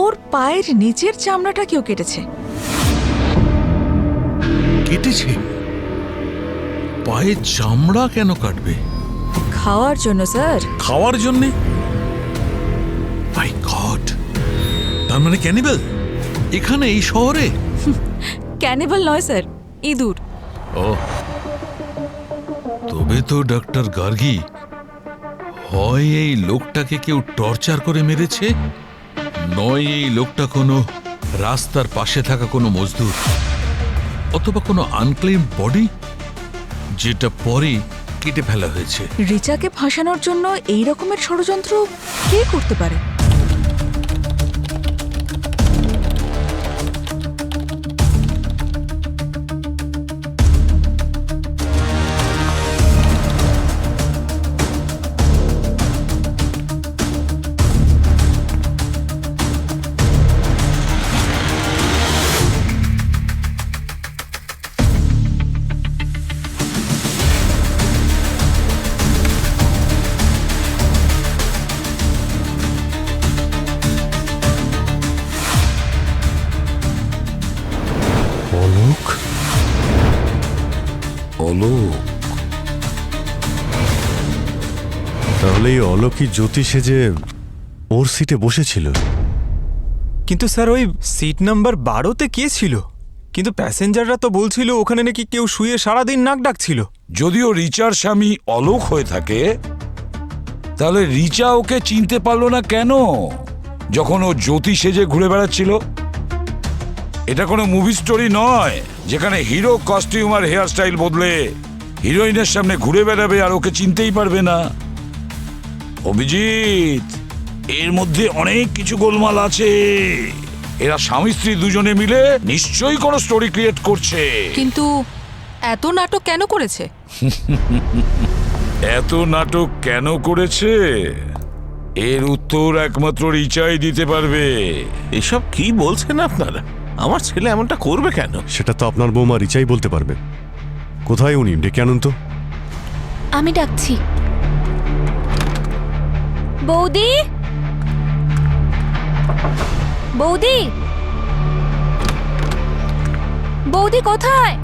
ওর পায়ের নিচের চামড়াটা কেউ কেটেছে। কেটেছে? পায়ের চামড়া কেন কাটবে? খাওয়ার জন্য স্যার। খাওয়ার জন্যে? মাই গড, তার মানে ক্যানিবাল এখানে এই শহরে? ক্যানিবাল নয় স্যার, ইঁদুর। ও, তবে তো ডক্টর গার্গী, হয় এই লোকটাকে কেউ টর্চার করে মেরেছে, নয় এই লোকটা কোনো রাস্তার পাশে থাকা কোনো মজদুর, অথবা কোনো আনক্লেইম বডি যেটা পরে কেটে ফেলা হয়েছে। রিচাকে ফাঁসানোর জন্য এই রকমের ষড়যন্ত্র কে করতে পারে? অলোক? অলোক? তাহলে এই অলোকই জ্যোতি সেজে ওর সিটে বসেছিল। কিন্তু স্যার ওই সিট নাম্বার 12তে কে ছিল? কিন্তু প্যাসেঞ্জাররা তো বলছিল ওখানে নাকি কেউ শুয়ে সারাদিন নাক ডাকছিল। যদিও রিচার স্বামী অলোক হয়ে থাকে, তাহলে রিচা ওকে চিনতে পারলো না কেন যখন ও জ্যোতি সেজে ঘুরে বেড়াচ্ছিল? এটা কোনো মুভি স্টোরি নয় যেখানে হিরো কস্টিউম আর হেয়ার স্টাইল বদলে হিরোইনের সামনে ঘুরে বেড়াবে আর ওকে চিনতেই পারবে না। অভিজিৎ, এর মধ্যে অনেক কিছু গোলমাল আছে। এরা স্বামী স্ত্রী দুজনে মিলে নিশ্চয়ই কোনো স্টোরি ক্রিয়েট করছে। কিন্তু এত নাটক কেন করেছে? এত নাটক কেন করেছে এর উত্তর একমাত্র রিচাই দিতে পারবে। এসব কি বলছেন আপনারা? আমার ছেলে এমনটা করবে কেন? সেটা তো আপনার বৌমা রিচাই বলতে পারবে। কোথায় উনি? ডেকে আনুন তো। আমি ডাকছি। বৌদি, বৌদি, বৌদি কোথায়?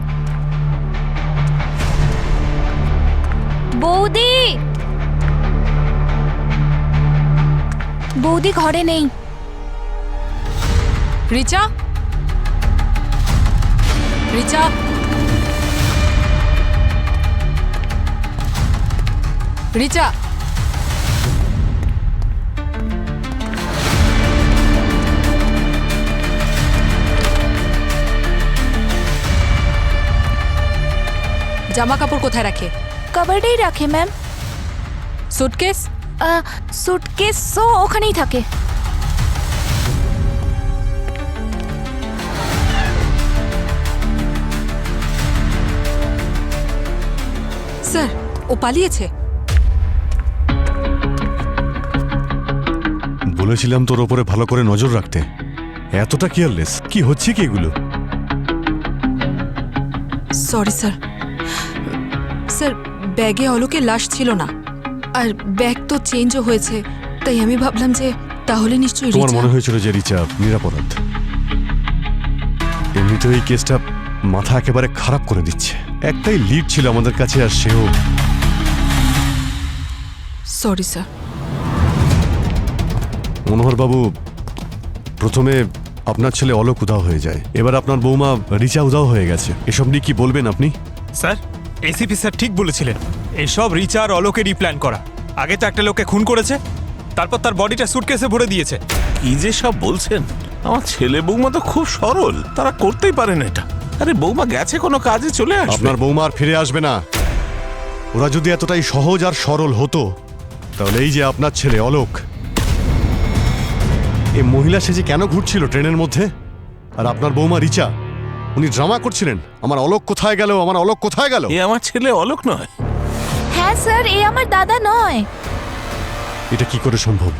বৌদি, বৌদি ঘরে নেই। রিচা, রিচা, রিচা, জামা কাপড় কোথায় রাখে? কবার্ডেই রাখে ম্যাম। সুটকেস? সুটকেসও ওখানেই থাকে। স্যার, ও পালিয়েছে। বলেছিলাম তোর ওপরে ভালো করে নজর রাখতে। এতটা কেয়ারলেস কি হচ্ছে কি এগুলো? Sorry sir. স্যার, ব্যাগে অলোকের লাশ ছিল না, আর ব্যাগ তো চেঞ্জও হয়েছে, তাই আমি ভাবলাম যে তাহলে নিশ্চয়ই তোমার রিচা। মনে হয়েছিল যে রিচা নিরাপরাধ। এমনিতেও এই কেসটা মাথা একেবারে খারাপ করে দিচ্ছে। একটাই লিড ছিল আমাদের কাছে, আর সেও। Sorry sir. মনোহর বাবু, প্রথমে আপনার ছেলে অলোক উধাও হয়ে যায়, এবার আপনার বৌমা রিচা উধাও হয়ে গেছে। এসব নিয়ে কি বলবেন আপনি? স্যার, এসিপি স্যার ঠিক বলেছিলেন। এসব রিচা আর অলোকেরই প্ল্যান করা। আগে তো একটা লোককে খুন করেছে, তারপর তার বডিটা সুটকেসে ভরে দিয়েছে। কি যে সব বলছেন? আমার ছেলে বৌমা তো খুব সরল, তারা করতেই পারেন এটা। আরে বৌমা গেছে কোনো কাজে, চলে আসবে। আপনার বৌমা আর ফিরে আসবে না। ওরা যদি এতটাই সহজ আর সরল হতো, তাহলে এই যে আপনার ছেলে অলোক, এই মহিলা সেজে কেন ঘুরছিল ট্রেনের মধ্যে? আর আপনার বৌমা রিচা, উনি ড্রামা করছিলেন, আমার অলোক কোথায় গেল, আমার অলোক কোথায় গেল। এ আমার ছেলে অলোক নয়। হ্যাঁ স্যার, এ আমার দাদা নয়। এটা কি করে সম্ভব?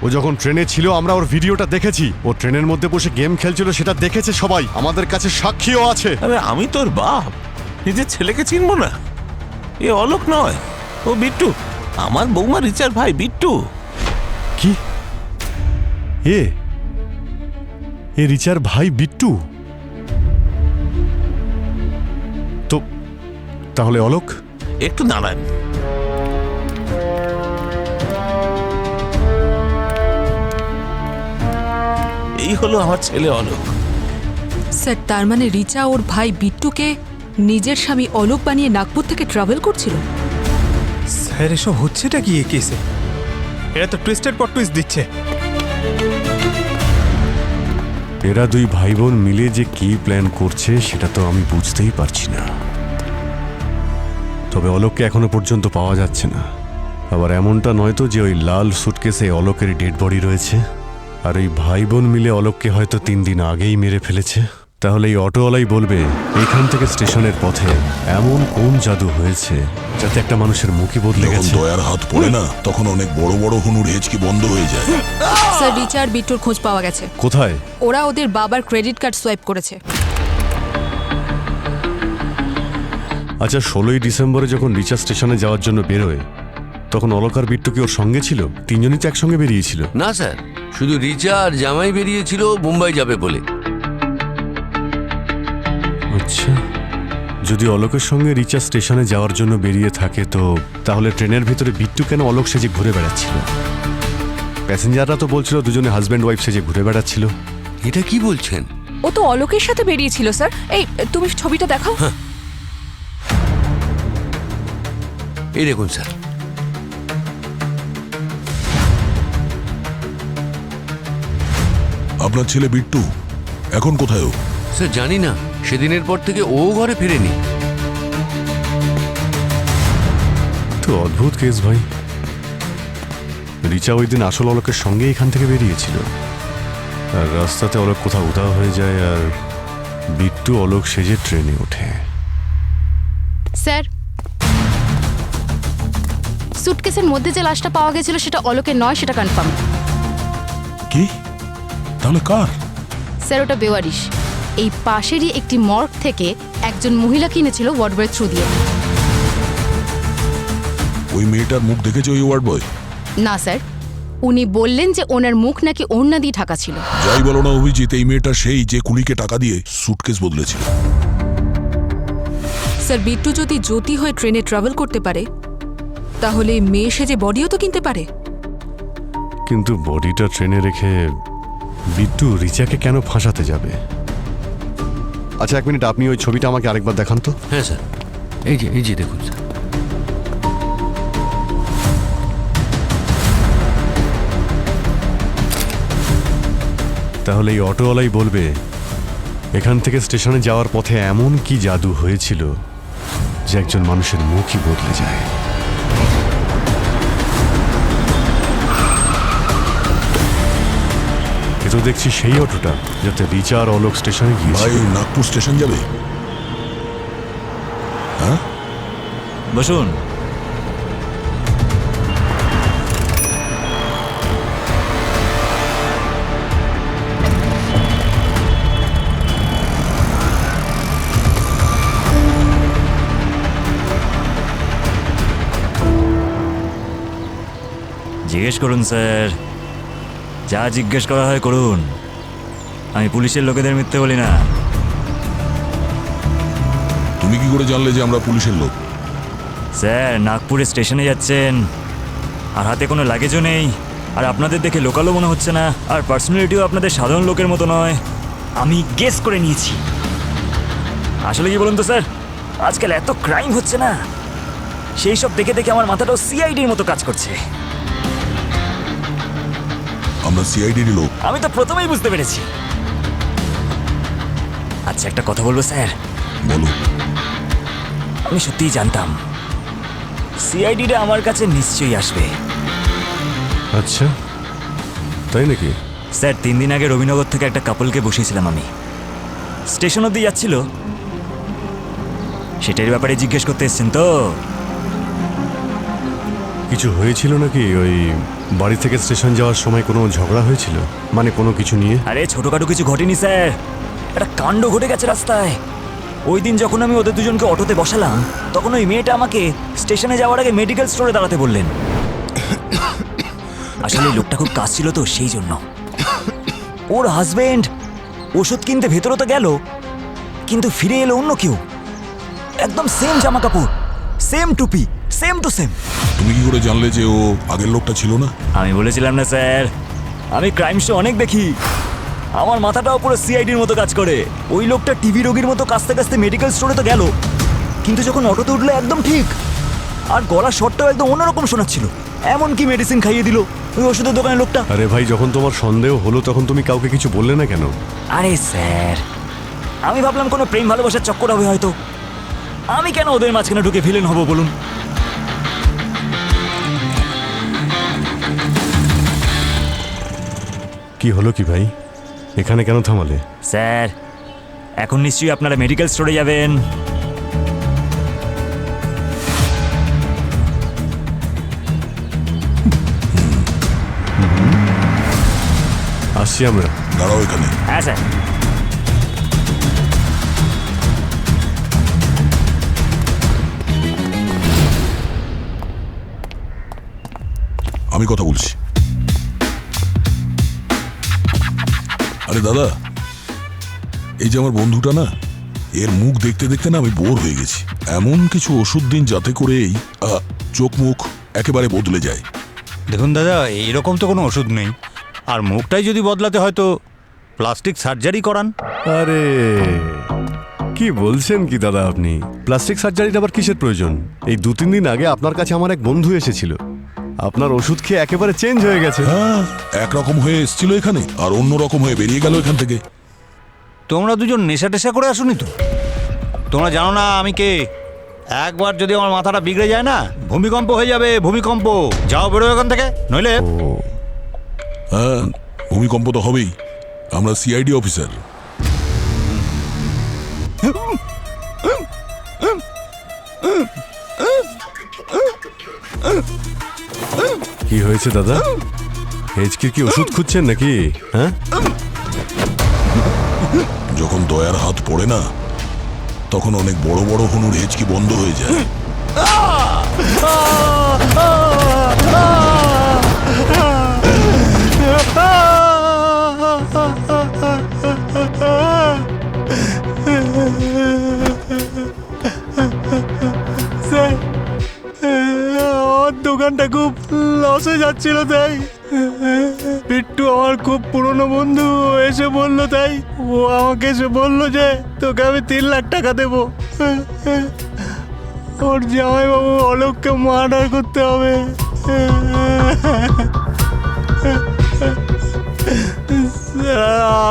ও যখন ট্রেনে ছিল আমরা ওর ভিডিওটা দেখেছি। ও ট্রেনের মধ্যে বসে গেম খেলছিল, সেটা দেখেছে সবাই। আমাদের কাছে সাক্ষীও আছে। আরে আমি তোর বাপ, নিজের ছেলেকে চিনবো না? এ অলোক নয়, ও বিট্টু, আমার বৌমা রিচার ভাই বিট্টু। কি? এ রিচার ভাই বিট্টু? তো তাহলে অলোক? একটু দাঁড়ান। এই হলো আমার ছেলে অলোক। স্যার, তার মানে রিচা ওর ভাই বিট্টুকে নিজের স্বামী অলোক বানিয়ে নাগপুর থেকে ট্রাভেল করছিল। স্যার, এসব হচ্ছেটা কি এই কেসে? এরা তো টুইস্টের পর টুইস্ট দিচ্ছে। এরা দুই ভাই বোন মিলে যে কি প্ল্যান করছে সেটা তো আমি বুঝতেই পারছি না। তবে অলোককে এখনো পর্যন্ত পাওয়া যাচ্ছে না। আবার এমনটা নয় তো যে ওই লাল সুটকেসে অলোকের ডেড বডি রয়েছে, আর ওই ভাই বোন মিলে অলোককে হয়তো 3 দিন আগেই মেরে ফেলেছে। তাহলে এই অটোওয়ালাই বলবে এখান থেকে স্টেশনের পথে এমন কোন জাদু হয়েছে যাতে একটা মানুষের মুখই বদলে যখন গেছে। দয়ার হাত পড়ে না, তখন অনেক বড় বড় হুনুর হেঁচকি বন্ধ হয়ে যায়। স্যার, রিচা আর বিট্টুর খোঁজ পাওয়া গেছে। কোথায়? ওরা ওদের বাবার ক্রেডিট কার্ড সোয়াইপ করেছে। আচ্ছা, 16ই ডিসেম্বরে যখন রিচা স্টেশনে যাওয়ার জন্য বেরোয়, তখন অলোক আর বিট্টু কি ওর সঙ্গে ছিল? তিনজনই তো একসঙ্গে বেরিয়েছিল। না স্যার, শুধু রিচা আর জামাই বেরিয়েছিল মুম্বাই যাবে বলে। আচ্ছা, যদি অলোকের সঙ্গে রিচা স্টেশনে যাওয়ার জন্য বেরিয়ে থাকে, তো তাহলে ট্রেনের ভিতরে বিট্টু কেন অলোক সেজে ঘুরে বেড়াচ্ছিল? প্যাসেঞ্জাররা তো বলছিল দুজনে হাজব্যান্ড ওয়াইফ সেজে ঘুরে বেড়াচ্ছিল। এটা কি বলছেন? ও তো অলোকের সাথে বেরিয়েছিল স্যার। এই তুমি ছবিটা দেখাও। এই দেখুন স্যার, আপনার ছেলে বিট্টু এখন কোথায় ও? স্যার জানি না, সেদিনের পর থেকে ও ঘরে ফেরেনি। তো অদ্ভুত কেস ভাই। রিচা ওই দিন আসল অলোকের সঙ্গে এখান থেকে বেরিয়েছিল, আর রাস্তাতে অলোক কোথাও উধাও হয়ে যায়, আর বিট্টু অলোক সেজে ট্রেনে ওঠে। স্যার, সুটকেসের মধ্যে যে লাশটা পাওয়া গেছিল সেটা অলোকের নয়, সেটা কনফার্ম। কি? তাহলে কার? স্যার ওটা বেওয়ারিশ। এই পাশেরই একটি মর্গ থেকে একজন মহিলা কিনেছিল ওয়ার্ড বয়ের থ্রু দিয়ে। ওই মেয়েটার মুখ দেখেছে ওই ওয়ার্ড বয়? না স্যার, উনি বললেন যে ওনার মুখ নাকি ওড়না দিয়ে ঢাকা ছিল। যাই বলো না অভিজিৎ, এই মেয়েটা সেই যে কুলিকে টাকা দিয়ে সুটকেস বদলেছিল। স্যার বিট্টু যদি জ্যোতি হয়ে ট্রেনে ট্রাভেল করতে পারে, তাহলে মেয়ে সেজে বডিও তো কিনতে পারে। কিন্তু বডিটা ট্রেনে রেখে বিট্টু রিচাকে কেন ফাঁসাতে যাবে? আচ্ছা, এক মিনিট, আপনি ওই ছবিটা আমাকে আরেকবার দেখান তো। হ্যাঁ স্যার, এই যে দেখুন স্যার। তাহলে এই অটোওয়ালাই বলবে এখান থেকে স্টেশনে যাওয়ার পথে এমন কি জাদু হয়েছিল যে একজন মানুষের মুখই বদলে যায়। এ তো দেখছি সেই অটোটা যাতে রিচা আর অলোক স্টেশনে গিয়েছে। ভাই নাগপুর স্টেশন যাবে? হ্যাঁ, বসুন। জিজ্ঞেস করুন স্যার, যা জিজ্ঞেস করা হয় করুন। আমি পুলিশের লোকেদের মিথ্যে বলি না। তুমি কি করে জানলে যে আমরা পুলিশের লোক? স্যার, নাগপুরে স্টেশনে যাচ্ছেন আর হাতে কোনো লাগেজও নেই, আর আপনাদের দেখে লোকালও মনে হচ্ছে না, আর পার্সোনালিটিও আপনাদের সাধারণ লোকের মতো নয়। আমি গেস করে নিয়েছি। আসলে কি বলুন তো স্যার, আজকাল এত ক্রাইম হচ্ছে না, সেই সব দেখে দেখে আমার মাথাটাও সিআইডির মতো কাজ করছে। আমরা সিআইডির লোক। আমি তো প্রথমেই বুঝতে পেরেছি। আচ্ছা, একটা কথা বলবো স্যার? বলো। আমি সত্যিই জানতাম সিআইডিটা আমার কাছে নিশ্চয়ই আসবে। আচ্ছা, তাই নাকি? স্যার, 3 দিন আগে রবিনগর থেকে একটা কাপলকে বসিয়েছিলাম আমি। স্টেশন অব্দি যাচ্ছিল, সেটার ব্যাপারে জিজ্ঞেস করতে এসছেন তো? কিছু হয়েছিল নাকি? ওই বাড়ি থেকে স্টেশন যাওয়ার সময় কোনো ঝগড়া হয়েছিল, মানে কোনো কিছু নিয়ে? আরে ছোটখাটো কিছু ঘটেনি স্যার, একটা কাণ্ড ঘটে গেছে রাস্তায়। ওই দিন যখন আমি ওদের দুজনকে অটোতে বসালাম, তখন ওই মেয়েটা আমাকে স্টেশনে যাওয়ার আগে মেডিকেল স্টোরে দাঁড়াতে বললেন। আসলে লোকটা খুব কাজ ছিল তো, সেই জন্য। ওর হাজবেন্ড ওষুধ কিনতে ভেতরে তো গেল, কিন্তু ফিরে এলো অন্য কেউ, একদম সেম জামা কাপড়, সেম টুপি, সেম টু সেম। তুমি কি করে জানলে যে ও আগের লোকটা ছিল না? আমি বলেছিলাম না স্যার, আমি ক্রাইম শো অনেক দেখি, আমার মাথাটাও পুরো সিআইডির মতো কাজ করে। ওই লোকটা টিভি রোগীর মতো কাছতে কাছতে মেডিকেল স্টোরে তো গেল, কিন্তু যখন অটোতে উঠলো একদম ঠিক, আর গলার শটটাও একদম অন্যরকম শোনাচ্ছিল। এমনকি মেডিসিন খাইয়ে দিল ওই ওষুধের দোকানের লোকটা। আরে ভাই, যখন তোমার সন্দেহ হলো তখন তুমি কাউকে কিছু বললে না কেন? আরে স্যার, আমি ভাবলাম কোনো প্রেম ভালোবাসার চক্কর হবে হয়তো। আমি কেন ওদের মাঝখানে ঢুকে ভিলেন হব বলুন? কি হলো কি ভাই, এখানে কেন থামালে? স্যার, এখন নিশ্চয়ই আপনারা মেডিকেল স্টোরে যাবেন। আসছি আমরা। দাঁড়াও এখানে। হ্যাঁ স্যার। আমি কথা বলছি। আরে দাদা, এই যে আমার বন্ধুটা না, এর মুখ দেখতে দেখতে না আমি বোর হয়ে গেছি। এমন কিছু ওষুধ দিন যাতে করেই চোখ মুখ একেবারে বদলে যায়। দেখুন দাদা, এইরকম তো কোনো ওষুধ নেই, আর মুখটাই যদি বদলাতে হয় তো প্লাস্টিক সার্জারি করান। আরে কি বলছেন কি দাদা আপনি? প্লাস্টিক সার্জারির আবার কিসের প্রয়োজন? এই 2-3 দিন আগে আপনার কাছে আমার এক বন্ধু এসেছিল, আপনার ওষুধ খেয়ে একেবারে চেঞ্জ হয়ে গেছে। হ্যাঁ, একরকম হয়ে এসেছিল এখানে আর অন্য রকম হয়ে বেরিয়ে গেল এখান থেকে। তোমরা দুজন নেশা টেশা করে আসুনি তো? তোমরা জানো না আমি কে? একবার যদি আমার মাথাটা বিগড়ে যায় না, ভূমিকম্প হয়ে যাবে, ভূমিকম্প। যাও, বেরো এখান থেকে, নইলে। হ্যাঁ, ভূমিকম্প তো হবেই। আমরা সিআইডি অফিসার। কি হয়েছে দাদা? হেঁচকির কি ওষুধ খুঁজছেন নাকি? হ্যাঁ, যখন দয়ার হাত পড়ে না, তখন অনেক বড় বড় হনুর হেঁচকি বন্ধ হয়ে যায়। আমার দোকানটা খুব লসে যাচ্ছিল, তাই বিট্টু আমার খুব পুরনো বন্ধু এসে বললো, তাই ও আমাকে এসে বললো যে তোকে আমি 3 লাখ টাকা দেবো। ওর জামাইবাবু অলোককে মার্ডার করতে হবে।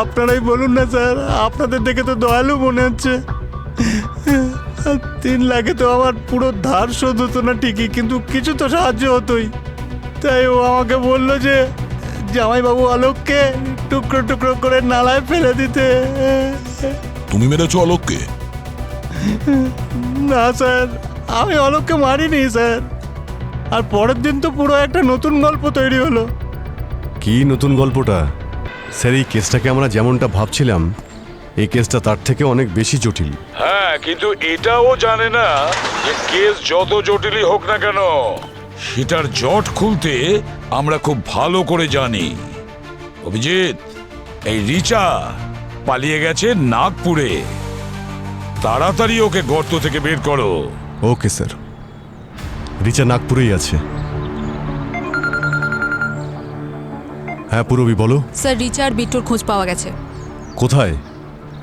আপনারাই বলুন না স্যার, আপনাদের দেখে তো দয়ালু মনে হচ্ছে। 3 লাখে তো আমার পুরো ধার শোধ হতো না ঠিকই, কিন্তু কিছু তো সাহায্য হতোই। তাই ও আমাকে বললো যে জামাইবাবু অলোককে টুকরো টুকরো করে নালায় ফেলে দিতে। তুমি মেরেছো অলোককে? না স্যার, আমি অলোককে মারিনি স্যার। আর পরের দিন তো পুরো একটা নতুন গল্প তৈরি হলো। কি নতুন গল্পটা? স্যার, এই কেসটাকে আমরা যেমনটা ভাবছিলাম, এই কেসটা তার থেকে অনেক বেশি জটিল। হ্যাঁ, কিন্তু এটাও জানে না যে কেস যত জটিলই হোক না কেন, সেটার জট খুলতে আমরা খুব ভালো করে জানি। অভিজিৎ, এই রিচা পালিয়ে গেছে নাগপুরে। তাড়াতাড়ি ওকে গর্ত থেকে বের করো। ওকে স্যার, রিচা নাগপুরেই আছে। হ্যাঁ পুরবি, বলো। স্যার, রিচা আর বিট্টুর খোঁজ পাওয়া গেছে। কোথায়?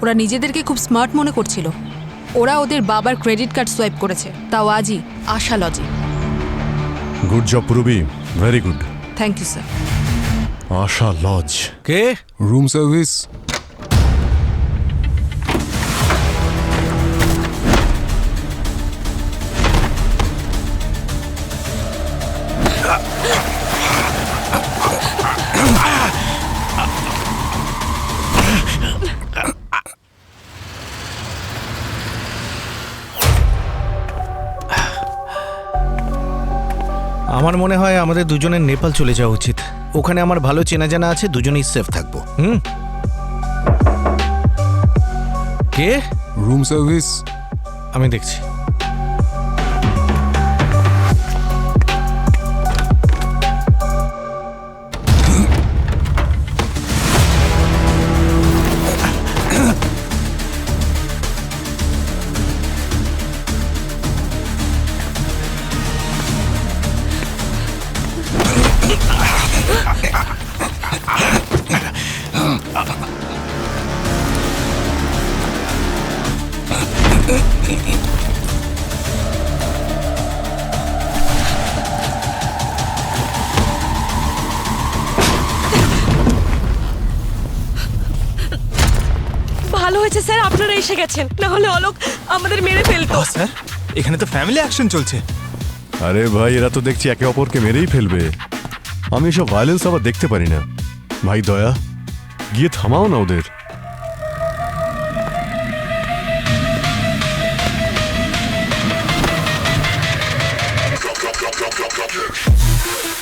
ওরা নিজেদেরকে খুব স্মার্ট মনে করছিল। ওরা ওদের বাবার ক্রেডিট কার্ড সোয়াইপ করেছে, তাও আজই, আশা লজে। Good job Purabi, very good. Thank you sir. Asha lodge. কে? Room service. আমার মনে হয় আমাদের দুজনের নেপাল চলে যাওয়া উচিত। ওখানে আমার ভালো চেনা জানা আছে, দুজনেই সেফ থাকবো। কে? Room service. আমি দেখছি। ভালো হয়েছে স্যার আপনারা এসে গেছেন, না হলে অলোক আমাদের মেরে ফেলতো। স্যার, এখানে তো ফ্যামিলি অ্যাকশন চলছে। আরে ভাই, এরা তো দেখছি একে অপরকে মেরেই ফেলবে। আমি এসব ভায়োলেন্স আবার দেখতে পারি না। ভাই দয়া, গিয়ে থামাও না ওদের।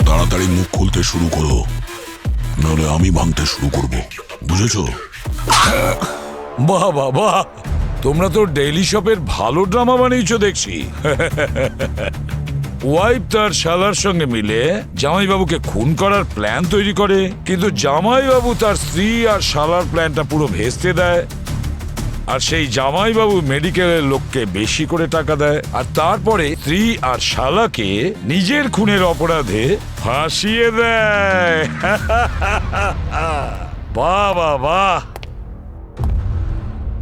তাড়াতাড়ি মুখ খুলতে শুরু করো, নাহলে আমি ভাঙতে শুরু করব, বুঝেছো? বাহ বাহ বাহ, তোমরা তো ডেইলি শপের ভালো ড্রামা বানিয়েছো দেখছি। ওয়াইফ তার শালার সঙ্গে মিলে জামাইবাবুকে খুন করার প্ল্যান তৈরি করে, কিন্তু জামাইবাবু তার স্ত্রী আর শালার প্ল্যানটা পুরো ভেস্তে দেয়। আর সেই জামাইবাবু মেডিকেলের লোককে বেশি করে টাকা দেয়, আর তারপরে স্ত্রী আর শালাকে নিজের খুনের অপরাধে ফাঁসিয়ে দেয়। বাহ বাহ বাহ,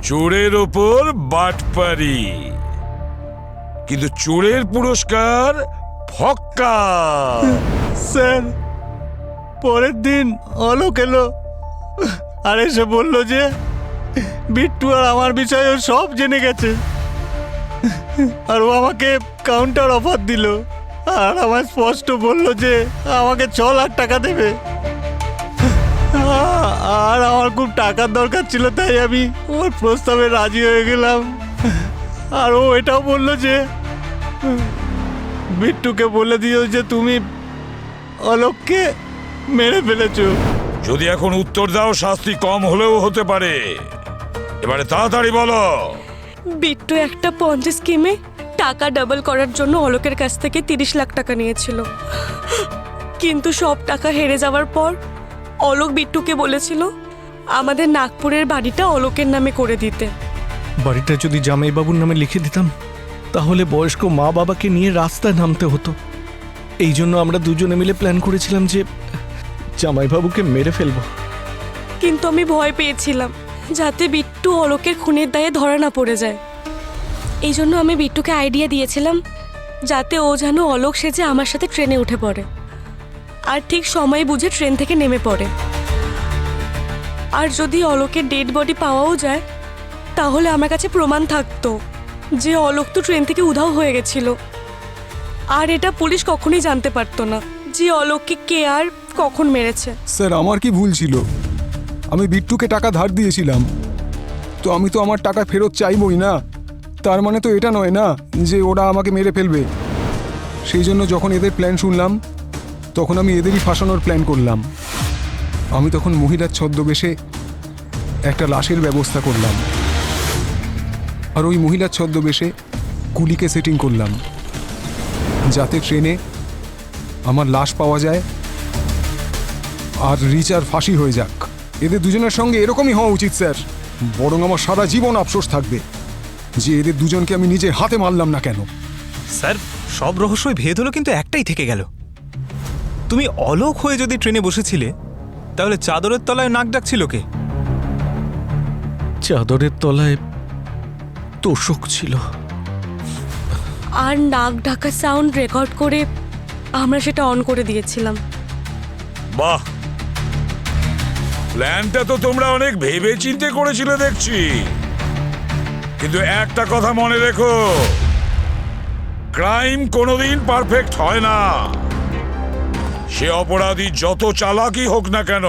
চোরের ওপর বাটপারি, কিন্তু চোরের পুরস্কার ফক্কা। স্যার পরের দিন অলোক এলো আর এসে বলল যে বিট্টু আর আমার বিষয়ে ও সব জেনে গেছে, আর ও আমাকে কাউন্টার অফার দিল আর আমায় স্পষ্ট বলল যে আমাকে 6 লাখ টাকা দেবে। আর আমার খুব টাকার দরকার ছিল, তাই আমি ওর প্রস্তাবে রাজি হয়ে গেলাম। আর ও এটাও বলল যে বিট্টুকে বলে দিও যে তুমি অলোককে মেরে ফেলেছো। যদি এখন উত্তর দাও শাস্তি কম হলেও হতে পারে, এবারে তাড়াতাড়ি বলো। বিট্টু একটা পঞ্জি স্কিমে টাকা ডাবল করার জন্য অলোকের কাছ থেকে 30 লাখ টাকা নিয়েছিল, কিন্তু সব টাকা হেরে যাওয়ার পর অলোক বিট্টুকে বলেছিল আমাদের নাগপুরের বাড়িটা অলোকের নামে করে দিতে। বাড়িটা যদি জামাইবাবুর নামে লিখে দিতাম তাহলে বয়স্ক মা বাবাকে নিয়ে রাস্তায় নামতে হতো। এই জন্য আমরা দুজনে মিলে প্ল্যান করেছিলাম যে জামাইবাবুকে মেরে ফেলবো। কিন্তু আমি ভয় পেয়েছিলাম যাতে বিট্টু অলোকের খুনের দায়ে ধরা না পড়ে যায়। এই জন্য আমি বিট্টুকে আইডিয়া দিয়েছিলাম যাতে ও যেন অলোক সেজে আমার সাথে ট্রেনে উঠে পড়ে আর ঠিক সময় বুঝে ট্রেন থেকে নেমে পড়ে। আর যদি অলোকের ডেড বডি পাওয়াও যায় তাহলে আমার কাছে প্রমাণ থাকতো যে অলোক তো ট্রেন থেকে উধাও হয়ে গেছিল, আর এটা পুলিশ কখনোই জানতে পারতো না যে অলোককে কে আর কখন মেরেছে। স্যার আমার কি ভুল ছিল? আমি বিট্টুকে টাকা ধার দিয়েছিলাম, তো আমি তো আমার টাকা ফেরত চাইবই না। তার মানে তো এটা নয় না যে ওরা আমাকে মেরে ফেলবে। সেই জন্য যখন এদের প্ল্যান শুনলাম তখন আমি এদেরই ফাঁসানোর প্ল্যান করলাম। আমি তখন মহিলার ছদ্মবেশে একটা লাশের ব্যবস্থা করলাম, আর ওই মহিলার ছদ্মবেশে কুলিকে সেটিং করলাম যাতে ট্রেনে আমার লাশ পাওয়া যায় আর রিচার ফাঁসি হয়ে যাক। এদের দুজনের সঙ্গে এরকমই হওয়া উচিত স্যার, বরং আমার সারা জীবন আফসোস থাকবে যে এদের দুজনকে আমি নিজের হাতে মারলাম না কেন। স্যার সব রহস্যই ভেদ হলো, কিন্তু একটাই থেকে গেল। তুমি অলোক হয়ে যদি ট্রেনে বসেছিলে তাহলে চাদরের তলায় নাক ডাকছিল কে? চাদরের তলায় তোষক ছিল। আর নাক ঢাকা সাউন্ড রেকর্ড করে আমরা সেটা অন করে দিয়েছিলাম। বাহ, প্ল্যানটা তো তোমরা অনেক ভেবে চিন্তে করেছিলে দেখছি, কিন্তু একটা কথা মনে রেখো, ক্রাইম কোনোদিন পারফেক্ট হয় না। সে অপরাধী যত চালাকই হোক না কেন,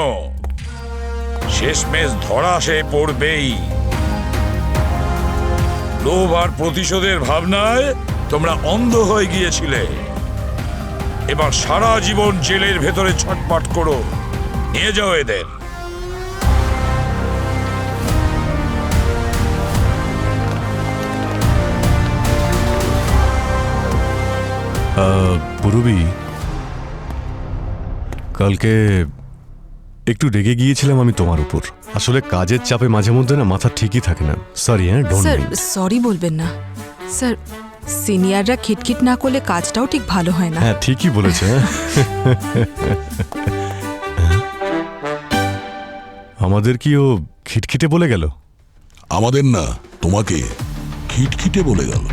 শেষমেশ ধরা সে পড়বেই। লোভ আর প্রতিশোধের ভাবনায় তোমরা অন্ধ হয়ে গিয়েছিলে। এবার সারা জীবন জেলের ভেতরে ছটপট করো। নিয়ে যাও এদের। পুরবি, কালকে একটু রেগে গিয়েছিলাম আমি তোমার উপর। আসলে কাজের চাপে মাঝে মধ্যে না মাথা ঠিকই থাকে না। Sorry. Don't sir mind. Sorry বলবেন না স্যার, সিনিয়ররা খিটখিট না করলে কাজটাও ঠিক ভালো হয় না। হ্যাঁ ঠিকই বলেছে। আমাদের কি ও খিটখিটে বলে গেল? আমাদের না, তোমাকে খিটখিটে বলে গেল।